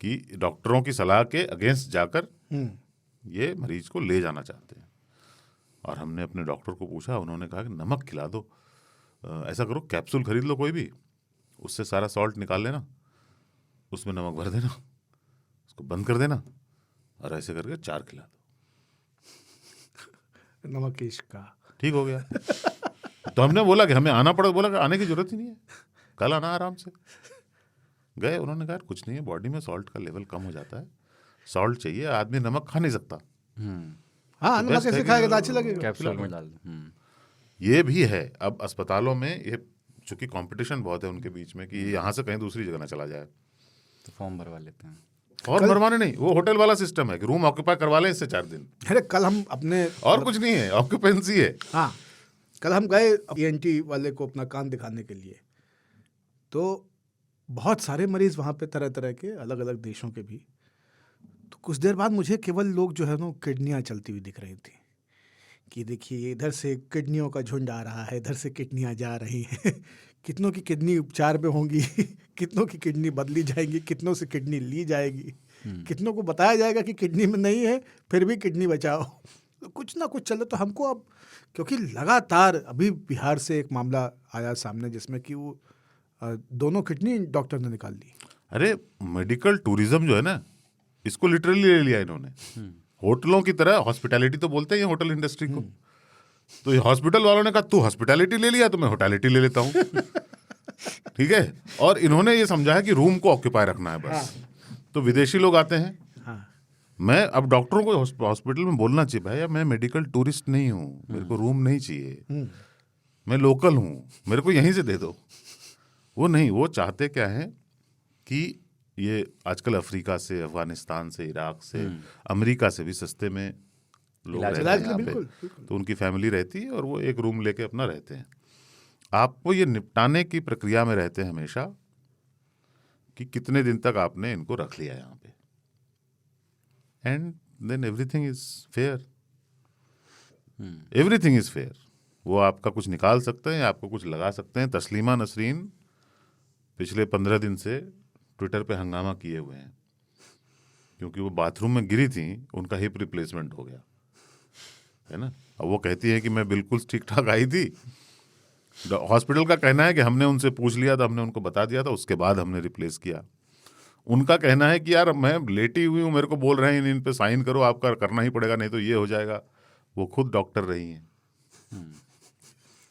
कि डॉक्टरों की सलाह के अगेंस्ट जाकर ये मरीज को ले जाना चाहते हैं। और हमने अपने डॉक्टर को पूछा, उन्होंने कहा कि नमक खिला दो, ऐसा करो कैप्सूल खरीद लो कोई भी, उससे सारा सॉल्ट निकाल लेना, उसमें नमक भर देना, उसको बंद कर देना और ऐसे करके 4 खिला दो, नमक की इश्क का ठीक हो गया। तो हमने बोला कि हमें आना पड़ेगा, बोला कि आने की जरूरत ही नहीं है, कल आना आराम से। गए, उन्होंने कहा कुछ नहीं है, बॉडी में सॉल्ट का लेवल कम हो जाता है, सॉल्ट चाहिए, आदमी नमक खा नहीं सकता। हाँ, तो नमक best है कैसे कि खाएगा, तो अच्छी लगेगा। कैप्सूल में डाल दो। ये भी है अब अस्पतालों में, ये चूंकि कंपटीशन बहुत है उनके बीच में कि ये यहाँ से कहीं दूसरी जगह ना चला जाए, तो फॉर्म भरवा लेते हैं। और भरवाने नहीं, वो होटल वाला सिस्टम है कि रूम ऑक्यूपाई करवा लें इससे 4 दिन, अरे कल हम अपने और कुछ नहीं है, ऑक्यूपेंसी है। हाँ, कल हम गए ENT वाले को अपना कान दिखाने के लिए, तो बहुत सारे मरीज वहाँ पे तरह तरह के, अलग अलग देशों के भी। तो कुछ देर बाद मुझे केवल लोग जो है ना किडनियाँ चलती हुई दिख रही थी कि देखिए इधर से किडनियों का झुंड आ रहा है, इधर से किडनियाँ जा रही हैं। कितनों की किडनी उपचार में होंगी, कितनों की किडनी बदली जाएंगी, कितनों से किडनी ली जाएगी, कितनों को बताया जाएगा कि किडनी में नहीं है फिर भी किडनी बचाओ। तो कुछ ना कुछ चले। तो हमको अब, क्योंकि लगातार अभी बिहार से एक मामला आया सामने जिसमें कि वो दोनों किडनी डॉक्टर ने निकाल ली। अरे मेडिकल टूरिज्म जो है ना, इसको लिटरली ले लिया इन्होंने। होटलों की तरह हॉस्पिटैलिटी तो बोलते हैं होटल इंडस्ट्री को, तो ये हॉस्पिटल वालों ने कहा तू हॉस्पिटैलिटी ले लिया तो मैं होटैलिटी ले लेता हूँ। ठीक है। और इन्होंने ये समझा है कि रूम को ऑक्यूपाई रखना है बस। तो विदेशी लोग आते हैं, मैं अब डॉक्टरों को हॉस्पिटल में बोलना चाहिए, भाई मैं मेडिकल टूरिस्ट नहीं हूँ, मेरे को रूम नहीं चाहिए, मैं लोकल हूँ, मेरे को यहीं से दे दो। वो नहीं, वो चाहते क्या है कि ये आजकल अफ्रीका से, अफगानिस्तान से, इराक से, अमेरिका से भी सस्ते में लोग रहते हैं यहाँ पे, तो उनकी फैमिली रहती है और वो एक रूम लेके अपना रहते हैं। आपको ये निपटाने की प्रक्रिया में रहते हैं हमेशा कि कितने दिन तक आपने इनको रख लिया यहाँ पे, and then everything is fair, everything is fair. वो आपका कुछ निकाल सकते हैं, आपको कुछ लगा सकते हैं। तस्लीमा नसरीन पिछले 15 दिन से ट्विटर पे हंगामा किए हुए हैं क्योंकि वो बाथरूम में गिरी थी, उनका हिप रिप्लेसमेंट हो गया है ना। अब वो कहती है कि मैं बिल्कुल ठीक ठाक आई थी, हॉस्पिटल का कहना है कि हमने उनसे पूछ लिया था, हमने उनको बता दिया था, उसके बाद हमने रिप्लेस किया। उनका कहना है कि यार मैं लेटी हुई हूँ, मेरे को बोल रहे हैं इन पे साइन करो, आपका करना ही पड़ेगा, नहीं तो ये हो जाएगा। वो खुद डॉक्टर रही हैं।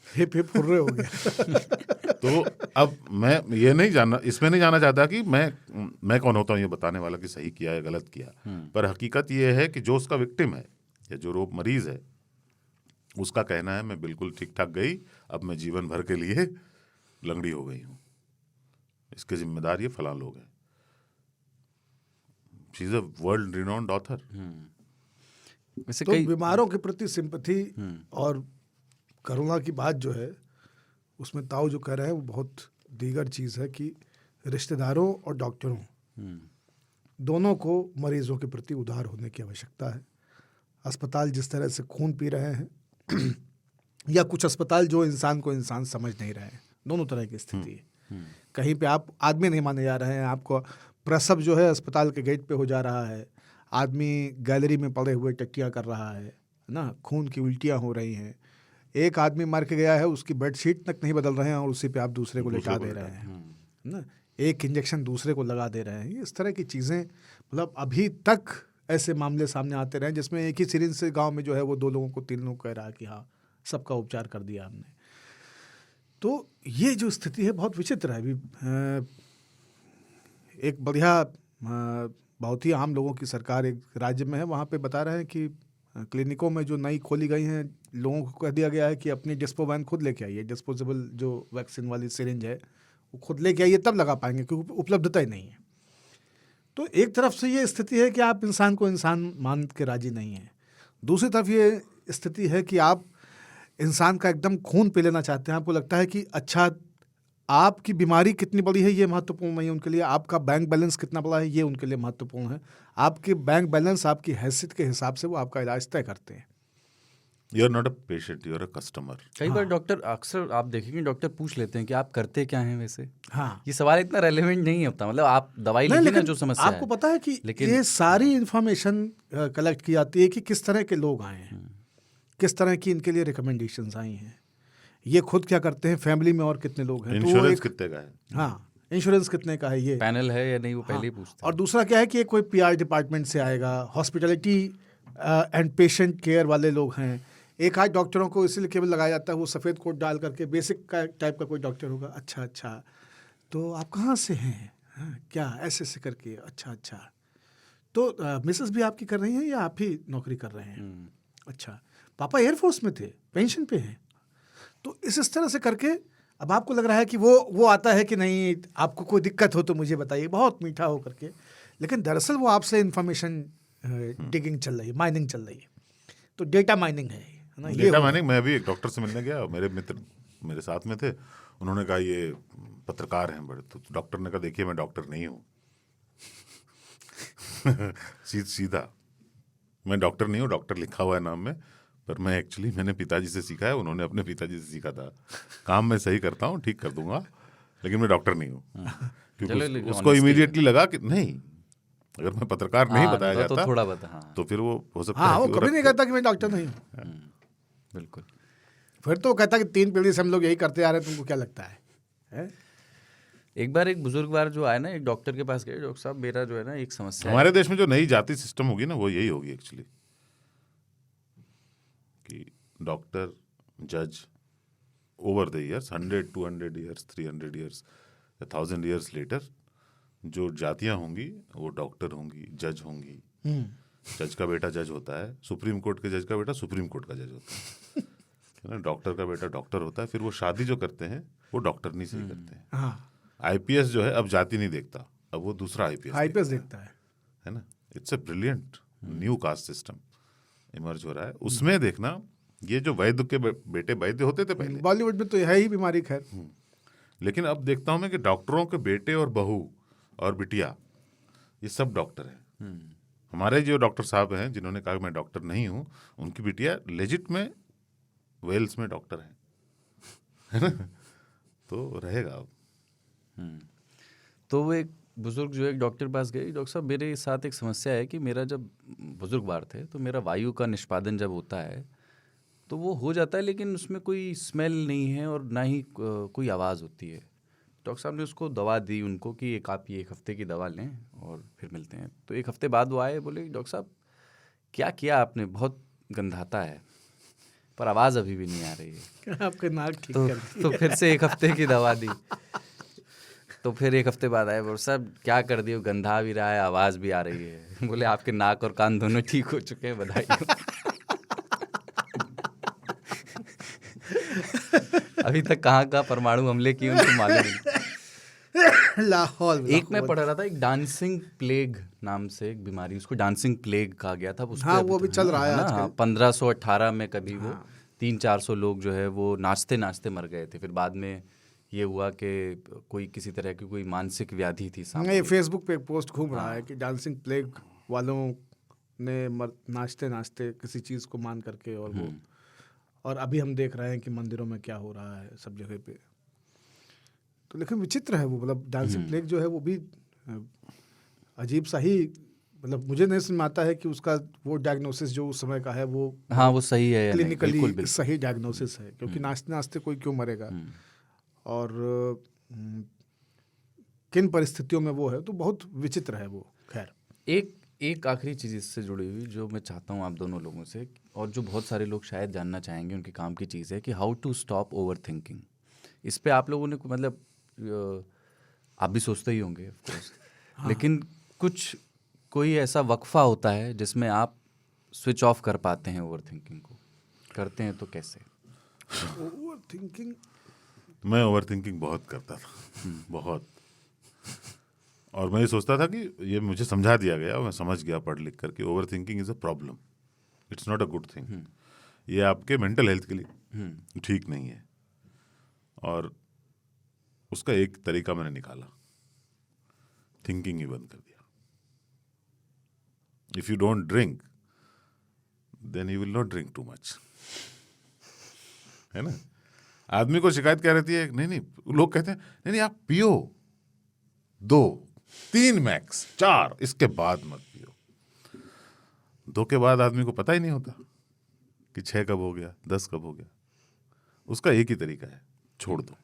हिप हिप हुर्रे हो गया। तो अब मैं ये नहीं जानना, इसमें नहीं जाना चाहता कि मैं कौन होता हूँ ये बताने वाला कि सही किया है गलत किया, पर हकीकत ये है कि जो उसका विक्टिम है या जो रोग मरीज है, उसका कहना है मैं बिल्कुल ठीक ठाक गई, अब मैं जीवन भर के लिए लंगड़ी हो गई हूँ, इसके जिम्मेदार ये फलां लोग हैं। She is a world renowned author. वैसे तो कई बीमारों के प्रति सिंपैथी और करुणा की बात जो है, उसमें ताऊ जो कह रहे हैं वो बहुत दीगर चीज़ है कि रिश्तेदारों और डॉक्टरों दोनों को मरीजों के प्रति उदार होने की आवश्यकता है। अस्पताल जिस तरह से खून पी रहे हैं या कुछ अस्पताल जो इंसान को इंसान समझ नहीं रहे हैं, दोनों तरह की स्थिति है। कहीं पे आप आदमी नहीं माने जा रहे हैं, आपको प्रसव जो है अस्पताल के गेट पे हो जा रहा है, आदमी गैलरी में पड़े हुए टट्टियाँ कर रहा है ना, खून की उल्टियाँ हो रही हैं, एक आदमी मर के गया है, उसकी बेडशीट तक नहीं बदल रहे हैं और उसी पे आप दूसरे को लेटा दे रहे हैं ना, एक इंजेक्शन दूसरे को लगा दे रहे हैं। इस तरह की चीज़ें मतलब अभी तक ऐसे मामले सामने आते रहे जिसमें एक ही सिरिंज से गांव में जो है वो 2 लोगों को 3 लोग कह रहा है कि हाँ सबका उपचार कर दिया हमने। तो ये जो स्थिति है बहुत विचित्र है। अभी एक बढ़िया बहुत ही आम लोगों की सरकार एक राज्य में है, वहाँ पे बता रहे हैं कि क्लिनिकों में जो नई खोली गई हैं, लोगों को कह दिया गया है कि अपनी डिस्पो वैन खुद लेके आइए, डिस्पोजेबल जो वैक्सीन वाली सिरिंज है वो खुद लेके आइए, तब लगा पाएंगे क्योंकि उपलब्धता ही नहीं है। तो एक तरफ से ये स्थिति है कि आप इंसान को इंसान मान के राजी नहीं हैं, दूसरी तरफ ये स्थिति है कि आप इंसान का एकदम खून पी लेना चाहते हैं। आपको लगता है कि अच्छा आपकी बीमारी कितनी बड़ी है ये महत्वपूर्ण नहीं है उनके लिए, आपका बैंक बैलेंस कितना बड़ा है ये उनके लिए महत्वपूर्ण है। आपके बैंक बैलेंस आपकी हैसियत के हिसाब से वो आपका इलाज तय करते हैं। You are not a patient, you are a customer. कई बार डॉक्टर, अक्सर आप देखेंगे डॉक्टर पूछ लेते हैं कि आप करते क्या हैं वैसे। हाँ, ये सवाल इतना रेलेवेंट नहीं होता, मतलब आप दवाई नहीं, लिखिए ना लेकिन जो समस्या आपको पता है कि ये सारी इंफॉर्मेशन कलेक्ट की जाती है कि किस तरह के लोग आए हैं, किस तरह की इनके लिए रिकमेंडेशंस आई हैं, ये खुद क्या करते हैं, फैमिली में और कितने लोग हैं, इंश्योरेंस कितने का है, हाँ इंश्योरेंस कितने का है, ये पैनल है या नहीं वो पहले ही पूछते और दूसरा क्या है कि ये कोई पीआर डिपार्टमेंट से आएगा, हॉस्पिटैलिटी एंड पेशेंट केयर वाले लोग हैं। एक आध डॉक्टरों को इसलिए केवल लगाया जाता है, वो सफ़ेद कोट डाल करके बेसिक का टाइप का कोई डॉक्टर होगा, अच्छा अच्छा तो आप कहाँ से हैं, हाँ, क्या ऐसे ऐसे करके, अच्छा अच्छा तो मिसेस भी आपकी कर रही हैं या आप ही नौकरी कर रहे हैं, अच्छा पापा एयरफोर्स में थे, पेंशन पे हैं। तो इस तरह से करके अब आपको लग रहा है कि वो आता है कि नहीं आपको कोई दिक्कत हो तो मुझे बताइए, बहुत मीठा हो करके, लेकिन दरअसल वो आपसे इंफॉर्मेशन डिगिंग चल रही है, माइनिंग चल रही है, तो डेटा माइनिंग है ना। Data mining. मैं अभी एक डॉक्टर से मिलने गया, मेरे मित्र मेरे साथ में थे, उन्होंने कहा ये पत्रकार हैं बड़े, तो डॉक्टर ने कहा देखिए मैं डॉक्टर नहीं हूँ सीधा मैं डॉक्टर नहीं हूँ, डॉक्टर लिखा हुआ है नाम में, पर मैं एक्चुअली मैंने पिताजी से सीखा है, उन्होंने अपने पिताजी से सीखा था, काम मैं सही करता हूँ, ठीक कर दूंगा, लेकिन मैं डॉक्टर नहीं हूँ। क्योंकि उसको इमीडिएटली लगा कि नहीं, अगर मैं पत्रकार नहीं बताया जाता तो थोड़ा बता, तो फिर वो हो सकता हाँ, है वो कभी नहीं कहता कि मैं डॉक्टर नहीं हूँ, बिल्कुल। फिर तो कहता कि 3 पीढ़ी से हम लोग यही करते आ रहे हैं, तुमको क्या लगता है? एक बार एक बुजुर्ग बार जो आए ना, एक डॉक्टर के पास गए, डॉक्टर साहब मेरा जो है ना एक समस्या है। हमारे देश में जो नई जाति सिस्टम होगी ना वो यही होगी एक्चुअली, कि डॉक्टर जज over the years 100 200 years 300 years 1000 years later जो जातियां होंगी वो डॉक्टर होंगी, जज होंगी। जज का बेटा जज होता है, सुप्रीम कोर्ट के जज का बेटा सुप्रीम कोर्ट का जज होता है ना, डॉक्टर का बेटा डॉक्टर होता है, फिर वो शादी जो करते हैं वो डॉक्टर नहीं सही करते हैं। हाँ, आईपीएस जो है अब जाति नहीं देखता, अब वो दूसरा आईपीएस देखता है ना। It's a brilliant new caste system emerge हो रहा है। उसमें देखना ये जो वैद्य के बेटे वैद्य होते थे पहले, बॉलीवुड में तो है ही बीमारी, खैर लेकिन अब देखता हूं मैं कि डॉक्टरों के बेटे और बहू और बिटिया ये सब डॉक्टर हैं। हमारे जो डॉक्टर साहब हैं जिन्होंने कहा मैं डॉक्टर नहीं हूं, उनकी बिटिया लेजिट में वेल्स में डॉक्टर हैं, है ना, तो रहेगा अब। तो वो एक बुजुर्ग जो एक डॉक्टर पास गए, डॉक्टर साहब मेरे साथ एक समस्या है कि मेरा जब बुजुर्ग बार थे तो मेरा वायु का निष्पादन जब होता है तो वो हो जाता है, लेकिन उसमें कोई स्मेल नहीं है और ना ही कोई आवाज़ होती है। डॉक्टर साहब ने उसको दवा दी उनको कि आप ये 1 हफ्ते की दवा लें और फिर मिलते हैं। तो 1 हफ्ते बाद वो आए, बोले डॉक्टर साहब क्या किया आपने, बहुत गंधाता है पर आवाज़ अभी भी नहीं आ रही है। आपके नाक ठीक तो कर दी। तो फिर से 1 हफ्ते की दवा दी। तो फिर 1 हफ्ते बाद आए, बोले साहब क्या कर दिए, गंधा भी रहा है, आवाज़ भी आ रही है। बोले आपके नाक और कान दोनों ठीक हो चुके हैं, बधाई हो। अभी तक कहाँ कहाँ परमाणु हमले किए उनको मालूम नहीं। लाहौल एक मैं पढ़ रहा था, एक डांसिंग प्लेग नाम से एक बीमारी, उसको डांसिंग प्लेग कहा गया था। उस पे हाँ, वो भी चल रहा है ना, आजकल। 1518 में कभी वो 300-400 लोग जो है वो नाचते नाचते मर गए थे। फिर बाद में ये हुआ कि कोई किसी तरह की कोई मानसिक व्याधि थी नहीं, सामूहिक। फेसबुक पे एक पोस्ट घूम रहा है कि डांसिंग प्लेग वालों ने नाचते नाचते किसी चीज़ को मान करके और अभी हम देख रहे हैं कि मंदिरों में क्या हो रहा है सब जगह पे। तो लेकिन विचित्र है वो, मतलब डांसिंग प्लेग जो है वो भी अजीब सा ही, मतलब मुझे नहीं समझ में आता है कि उसका वो डायग्नोसिस जो उस समय का है वो हाँ वो सही है या नहीं, क्लिनिकली बिल्कुल बिल्कुल। सही डायग्नोसिस है, क्योंकि नाचते नाचते कोई क्यों मरेगा और किन परिस्थितियों में वो है, तो बहुत विचित्र है वो। खैर एक आखिरी चीज़ इससे जुड़ी हुई जो मैं चाहता हूँ आप दोनों लोगों से, और जो बहुत सारे लोग शायद जानना चाहेंगे, उनके काम की चीज़ है कि how to stop overthinking. इस पे आप लोगों ने मतलब आप भी सोचते ही होंगे ऑफ कोर्स, लेकिन कोई ऐसा वक्फा होता है जिसमें आप स्विच ऑफ कर पाते हैं ओवर थिंकिंग को? करते हैं तो कैसे? ओवर थिंकिंग, मैं ओवर थिंकिंग बहुत करता था, बहुत। और मैं ये सोचता था कि ये मुझे समझा दिया गया, मैं समझ गया पढ़ लिख कर कि over thinking is a problem, it's not a good thing. ये आपके मेंटल हेल्थ के लिए ठीक नहीं है। और उसका एक तरीका मैंने निकाला, थिंकिंग ही बंद कर दिया। If you don't drink then you will not drink too much, है ना। आदमी को शिकायत क्या रहती है, नहीं लोग कहते हैं नहीं आप पियो 2, 3 मैक्स 4, इसके बाद मत पियो। 2 के बाद आदमी को पता ही नहीं होता कि 6 कब हो गया, 10 कब हो गया। उसका एक ही तरीका है, छोड़ दो,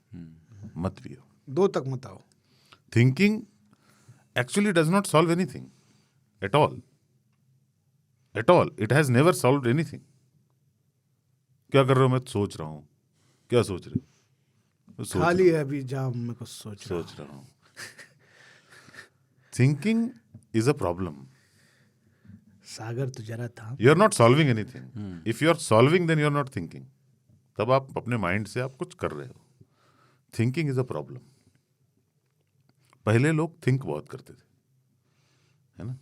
मत पियो। 2 तक मत आओ। Thinking actually does not solve anything at all, it has never solved anything. क्या कर रहे हो? मैं सोच रहा हूँ। क्या सोच रहे हो? खाली है अभी जाम में कुछ सोच रहा हूँ। Thinking is a problem. Sagar तो जरा था, you are not solving anything. If you are solving then you are not thinking. तब आप अपने माइंड से आप कुछ कर रहे हो। Thinking is a problem. पहले लोग थिंक बहुत करते थे, है ना,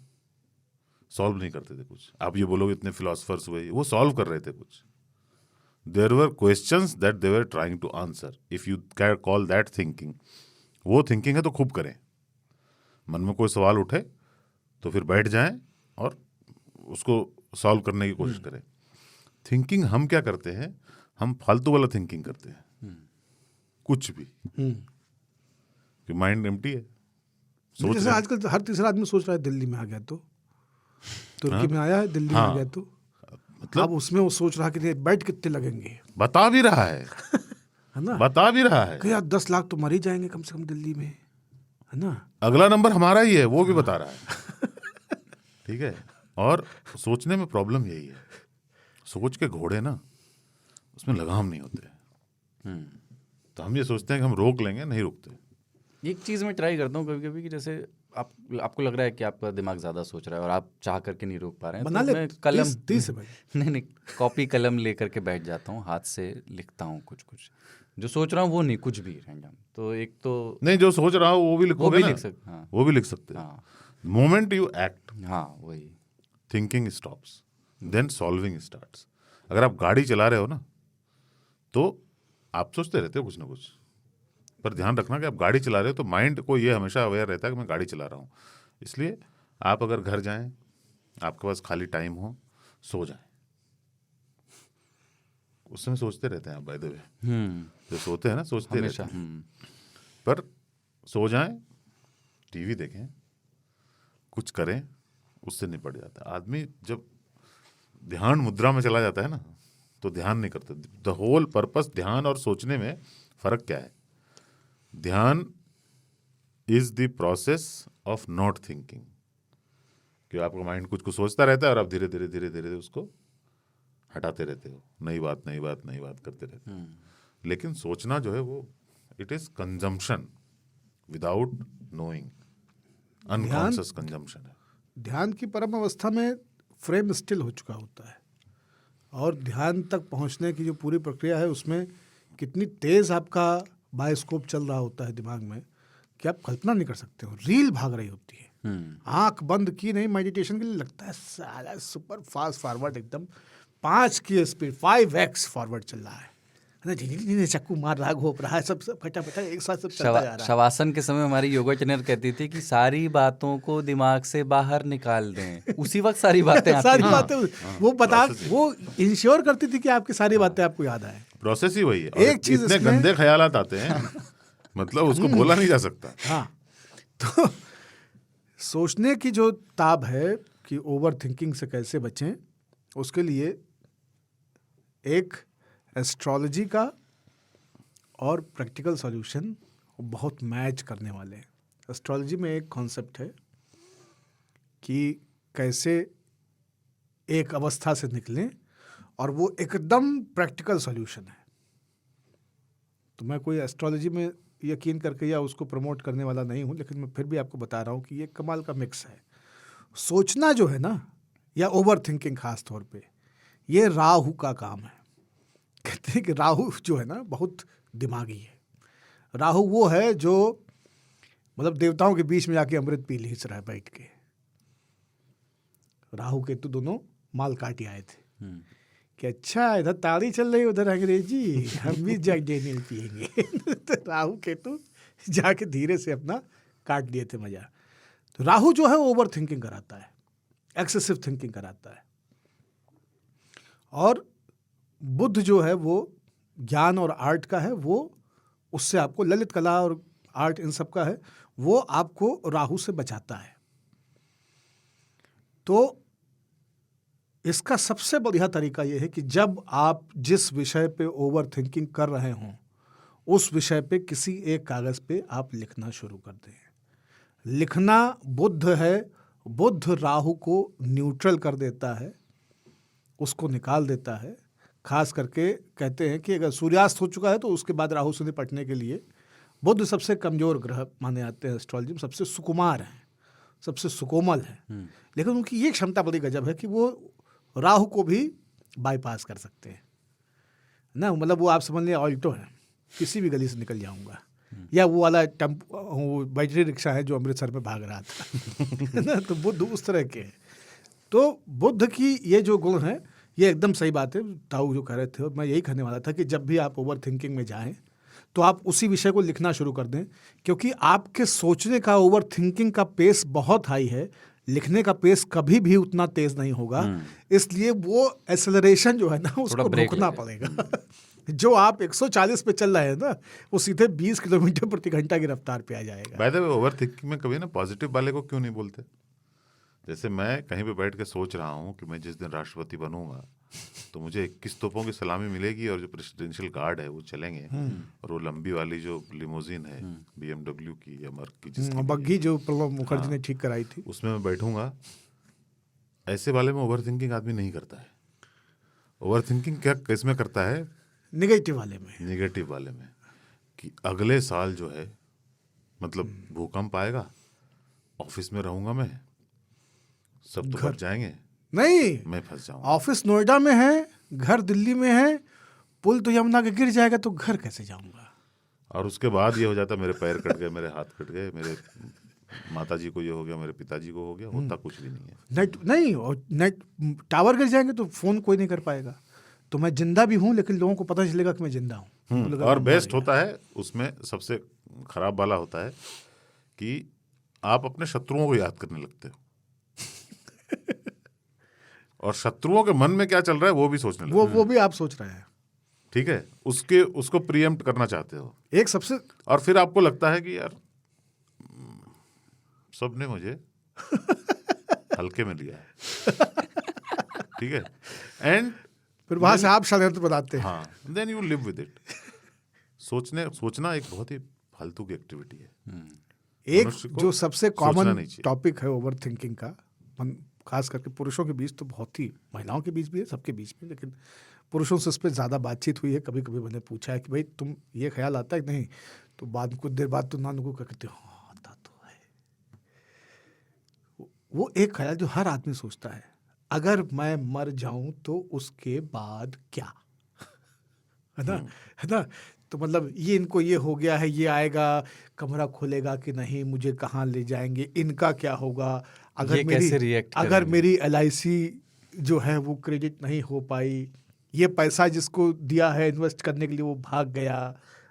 सॉल्व नहीं करते थे कुछ। आप ये बोलोगे इतने फिलोसफर्स हुए, वो सॉल्व कर रहे थे कुछ। There were questions that they were trying to answer. If you can call that thinking, वो थिंकिंग है तो खूब करें। मन में कोई सवाल उठे तो फिर बैठ जाएं और उसको सॉल्व करने की कोशिश करें। थिंकिंग हम क्या करते हैं, हम फालतू वाला थिंकिंग करते हैं, कुछ भी, कि माइंड एम्प्टी है। जैसे आजकल हर तीसरा आदमी सोच रहा है दिल्ली में आ गया तो, तुर्की में आया है, दिल्ली में आ गया तो, मतलब अब उसमें वो सोच रहा कि बेड कितने लगेंगे, बता भी रहा है है ना, बता भी रहा है कि यार 10 लाख तो मर ही जाएंगे कम से कम दिल्ली में, है ना। अगला नंबर हमारा ही है, वो भी बता रहा है। ठीक है। और सोचने में प्रॉब्लम यही है, सोच के घोड़े ना, उसमें लगाम नहीं होते। तो हम ये सोचते हैं कि हम रोक लेंगे, नहीं रुकते। एक चीज़ मैं ट्राई करता हूँ कभी कभी कि जैसे आपको लग रहा है कि आपका दिमाग ज़्यादा सोच रहा है और आप चाह करके नहीं रोक पा रहे हैं, बना तो ले मैं कलम 30 भाई। नहीं कॉपी कलम लेकर के बैठ जाता हूँ, हाथ से लिखता हूँ कुछ जो सोच रहा हूँ, वो नहीं, कुछ भी रैंडम। तो एक तो नहीं, जो सोच रहा हो वो भी लिखोगे ना, लिख सकते, हाँ, वो भी लिख सकते हैं। हाँ, मोमेंट यू एक्ट, हाँ, वही thinking stops, then solving starts. अगर आप गाड़ी चला रहे हो ना, तो आप सोचते रहते हो कुछ ना कुछ, पर ध्यान रखना कि आप गाड़ी चला रहे हो तो माइंड को ये हमेशा अवेयर रहता है कि मैं गाड़ी चला रहा हूँ। इसलिए आप अगर घर जाएं, आपके पास खाली टाइम हो, सो जाएं। उस समय सोचते रहते हैं आप, बाय द वे, जो सोते हैं ना, सोचते रहते हैं, पर सो जाएं, टीवी देखें, कुछ करें, उससे निपट जाता है आदमी। जब ध्यान मुद्रा में चला जाता है ना, तो ध्यान नहीं करते। द होल पर्पस ध्यान और सोचने में फर्क क्या है? ध्यान is the process of not thinking, कि आपका माइंड कुछ कुछ सोचता रहता है और आप धीरे धीरे धीरे धीरे उसको हटाते रहते हो, नई बात करते रहते हो। लेकिन सोचना जो है वो it is consumption without knowing, unconscious consumption है। ध्यान की परम अवस्था में फ्रेम स्टिल हो चुका होता है, और ध्यान तक पहुंचने की जो पूरी प्रक्रिया है उसमें कितनी तेज आपका बायोस्कोप चल रहा होता है दिमाग में कि आप कल्पना नहीं कर सकते हो। रील भाग रही होती है, आंख बंद की नहीं मेडिटेशन के लिए, लगता है साला सुपर फास्ट फॉरवर्ड, एकदम 5 की स्पीड 5x फॉरवर्ड चल रहा है ना, धीरे चक्कू मार रहा, घोप रहा है, सब फटाफट एक साथ सब चलता जा रहा है। शवासन के समय हमारी योगा ट्रेनर कहती थी कि सारी बातों को दिमाग से बाहर निकाल दें, उसी वक्त सारी बातें आती सारी हैं। बातें वो इंश्योर करती थी कि आपकी सारी बातें आपको याद आए। प्रोसेस ही वही है। एक चीज इतने इसमें- गंदे ख्यालात आते हैं मतलब उसको बोला नहीं जा सकता। हाँ, तो सोचने की जो ताब है कि ओवर थिंकिंग से कैसे बचें, उसके लिए एक एस्ट्रोलॉजी का और प्रैक्टिकल सॉल्यूशन बहुत मैच करने वाले हैं। एस्ट्रोलॉजी में एक कॉन्सेप्ट है कि कैसे एक अवस्था से निकलें, और वो एकदम प्रैक्टिकल सॉल्यूशन है। तो मैं कोई एस्ट्रोलॉजी में यकीन करके या उसको प्रमोट करने वाला नहीं हूँ, लेकिन मैं फिर भी आपको बता रहा हूँ कि ये कमाल का मिक्स है। सोचना जो है ना, या ओवर थिंकिंग खास तौर पे, ये राहु का काम है। कहते हैं कि राहु जो है ना बहुत दिमागी है। राहु वो है जो मतलब देवताओं के बीच में जाके अमृत पी लीच रहा है बैठ के। राहु केतु दोनों माल काटी आए थे कि अच्छा इधर ताड़ी चल रही, उधर अंग्रेजी, हम भी जैक डेनियल पियेंगे। तो राहु केतु जाके धीरे से अपना काट लिए थे मजा। तो राहु जो है ओवर थिंकिंग कराता है, एक्सेसिव थिंकिंग कराता है। और बुध जो है वो ज्ञान और आर्ट का है, वो उससे आपको ललित कला और आर्ट इन सब का है, वो आपको राहु से बचाता है। तो इसका सबसे बढ़िया तरीका यह है कि जब आप जिस विषय पे ओवर थिंकिंग कर रहे हों, उस विषय पे किसी एक कागज़ पे आप लिखना शुरू कर दें। लिखना बुध है, बुध राहु को न्यूट्रल कर देता है, उसको निकाल देता है। खास करके कहते हैं कि अगर सूर्यास्त हो चुका है तो उसके बाद राहु से निपटने के लिए बुध सबसे कमज़ोर ग्रह माने जाते हैं एस्ट्रोलॉजी में, सबसे सुकुमार हैं, सबसे सुकोमल हैं। लेकिन उनकी ये क्षमता बड़ी गजब है कि वो राहु को भी बाईपास कर सकते हैं ना। मतलब वो आप समझ लें ऑल्टो है, किसी भी गली से निकल जाऊंगा, या वो वाला टेम्पो बैटरी रिक्शा है जो अमृतसर में भाग रहा था ना। तो बुध उस तरह के हैं। तो बुध की ये जो गुण है, ये एकदम सही बात है। ताऊ जो कह रहे थे, मैं यही कहने वाला था कि जब भी आप ओवर थिंकिंग में जाएं तो आप उसी विषय को लिखना शुरू कर दें, क्योंकि आपके सोचने का ओवर थिंकिंग का पेस बहुत हाई है, लिखने का पेस कभी भी उतना तेज नहीं होगा। इसलिए वो एक्सेलरेशन जो है ना उसको रोकना पड़ेगा। जो आप 140 पे चल रहे हैं ना, वो सीधे 20 किलोमीटर प्रति घंटा की रफ्तार पे आ जाएगा। By the way over thinking में कभी ना पॉजिटिव वाले को क्यों नहीं बोलते? जैसे मैं कहीं पे बैठ के सोच रहा हूँ कि मैं जिस दिन राष्ट्रपति बनूंगा तो मुझे 21 तोपों की सलामी मिलेगी और जो प्रेसिडेंशियल गार्ड है वो चलेंगे, और वो लंबी वाली जो लिमोजिन है BMW की या मर्क की, जिसकी बग्घी जो प्रणब मुखर्जी ने ठीक कराई थी, उसमें मैं बैठूंगा। ऐसे वाले में ओवर थिंकिंग आदमी नहीं करता है। ओवर थिंकिंग क्या किसमें करता है? निगेटिव वाले में। निगेटिव वाले में, कि अगले साल जो है मतलब भूकंप आएगा, ऑफिस में रहूंगा मैं, सब तो बच जाएंगे, नहीं मैं फंस जाऊंगा। ऑफिस नोएडा में है, घर दिल्ली में है, पुल तो यमुना के गिर जाएगा तो घर कैसे जाऊंगा? और उसके बाद ये हो जाता मेरे पैर कट गए, मेरे हाथ कट गए, मेरे माताजी को ये हो गया, मेरे पिताजी को हो गया, होता कुछ भी नहीं है। नेट नहीं, और नेट टावर गिर जाएंगे तो फोन कोई नहीं कर पाएगा। तो मैं जिंदा भी हूँ लेकिन लोगों को पता चलेगा कि मैं जिंदा हूँ। और बेस्ट होता है उसमें, सबसे खराब वाला होता है कि आप अपने शत्रुओं को याद करने लगते हो और शत्रुओं के मन में क्या चल रहा है वो भी सोचने लगते हो। वो भी आप सोच रहे हैं, ठीक है, उसको प्रीएम्प्ट करना चाहते हो। एक सबसे, और फिर आपको लगता है कि यार सबने मुझे हल्के में लिया है, ठीक है, एंड फिर वहां से आप षड्यंत्र बनाते हैं। हाँ, then you live with it. सोचना एक बहुत ही फालतू की एक्टिविटी है। एक मनुष्य को जो सबसे सोचना कॉमन नहीं चाहिए। टॉपिक है ओवर थिंकिंग का, खास करके पुरुषों के बीच तो बहुत ही, महिलाओं के बीच भी है, सबके बीच में, लेकिन पुरुषों से इस पर ज़्यादा बातचीत हुई है। कभी कभी मैंने पूछा है कि भाई तुम ये ख्याल आता है कि नहीं, तो बाद कुछ देर बाद तो नानू को कहते हो हाँ आता तो है। वो एक ख्याल जो हर आदमी सोचता है, अगर मैं मर जाऊं तो उसके बाद क्या, है ना, है ना। तो मतलब ये इनको ये हो गया है, ये आएगा कमरा खोलेगा कि नहीं, मुझे कहाँ ले जाएंगे, इनका क्या होगा, अगर ये मेरी कैसे रिएक्ट अगर करेंगे? मेरी LIC जो है वो क्रेडिट नहीं हो पाई, ये पैसा जिसको दिया है इन्वेस्ट करने के लिए वो भाग गया,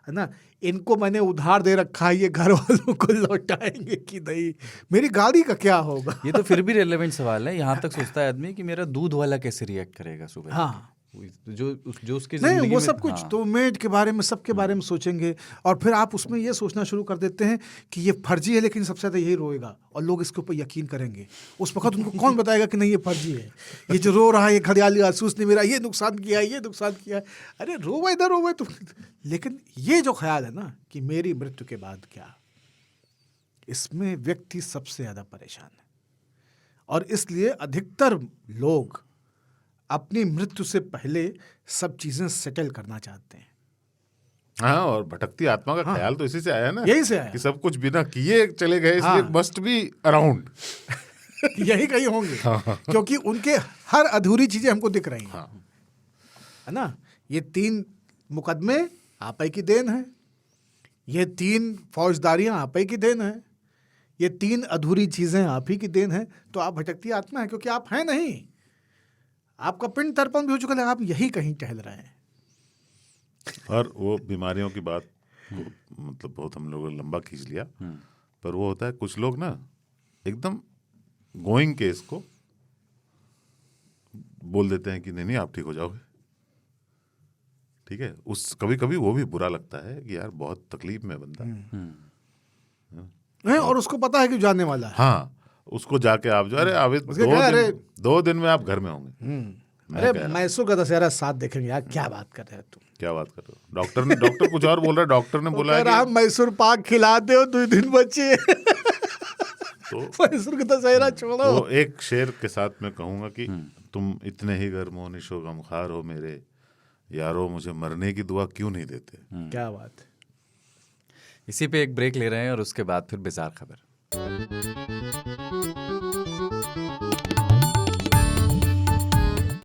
है ना, इनको मैंने उधार दे रखा है, ये घर वालों को लौटाएंगे कि नहीं, मेरी गाड़ी का क्या होगा। ये तो फिर भी रेलेवेंट सवाल है। यहाँ तक सोचता है आदमी कि मेरा दूध वाला कैसे रिएक्ट करेगा सुबह। हाँ, जो उसकी नहीं जिंदगी वो में, सब कुछ हाँ। तो मेड के बारे में, सबके बारे में सोचेंगे, और फिर आप उसमें ये सोचना शुरू कर देते हैं कि ये फर्जी है, लेकिन सबसे ज़्यादा यही रोएगा और लोग इसके ऊपर यकीन करेंगे। उस वक्त उनको कौन बताएगा कि नहीं ये फर्जी है, ये जो रो रहा है ये घड़ियाली आसूस ने मेरा ये नुकसान किया है, ये नुकसान किया है, अरे रोवे इधर रोवे तो। लेकिन ये जो ख्याल है ना कि मेरी मृत्यु के बाद क्या, इसमें व्यक्ति सबसे ज़्यादा परेशान है। और इसलिए अधिकतर लोग अपनी मृत्यु से पहले सब चीजें सेटल करना चाहते हैं। हाँ, और भटकती आत्मा का ख्याल तो इसी से आया ना, यही से आया कि सब कुछ बिना किए चले गए, इसलिए हाँ। Must be around. यही कहीं होंगे, क्योंकि उनके हर अधूरी चीजें हमको दिख रही हैं, है ना। ये 3 मुकदमे आप ही की देन है, ये 3 फौजदारियां आप ही की देन है, ये 3 अधूरी चीजें आप ही की देन है। तो आप भटकती आत्मा है, क्योंकि आप हैं नहीं, आपका पिंड तर्पण भी हो चुका है, आप यही कहीं टहल रहे हैं। और वो बीमारियों की बात को मतलब बहुत हम लोगों ने लंबा खींच लिया, पर वो होता है कुछ लोग ना एकदम गोइंग केस को बोल देते हैं कि नहीं नहीं आप ठीक हो जाओगे, ठीक है। उस कभी कभी वो भी बुरा लगता है कि यार बहुत तकलीफ में बंदा है, और उसको पता है कि जाने वाला है। हाँ, उसको जाके आप जो, अरे अभी उसके कहा, अरे 2 दिन में आप घर में होंगे। मैं कह अरे रहा हूं, मैसूर का दशहरा 7 देखेंगे यार, क्या बात कर रहे हो तुम। क्या बात कर रहे हो? डॉक्टर कुछ और बोल रहा है, डॉक्टर ने बोला कह है रहा कि मैसूर पाक खिला दो, 2 दिन बचे। तो मैसूर का दशहरा छोड़ो। तो एक शेर के साथ मैं कहूंगा कि तुम इतने ही गर्म हो, निशो गमखार हो मेरे यारो, मुझे मरने की दुआ क्यों नहीं देते। क्या बात है। इसी पे एक ब्रेक ले रहे हैं और उसके बाद फिर बिजार खबर।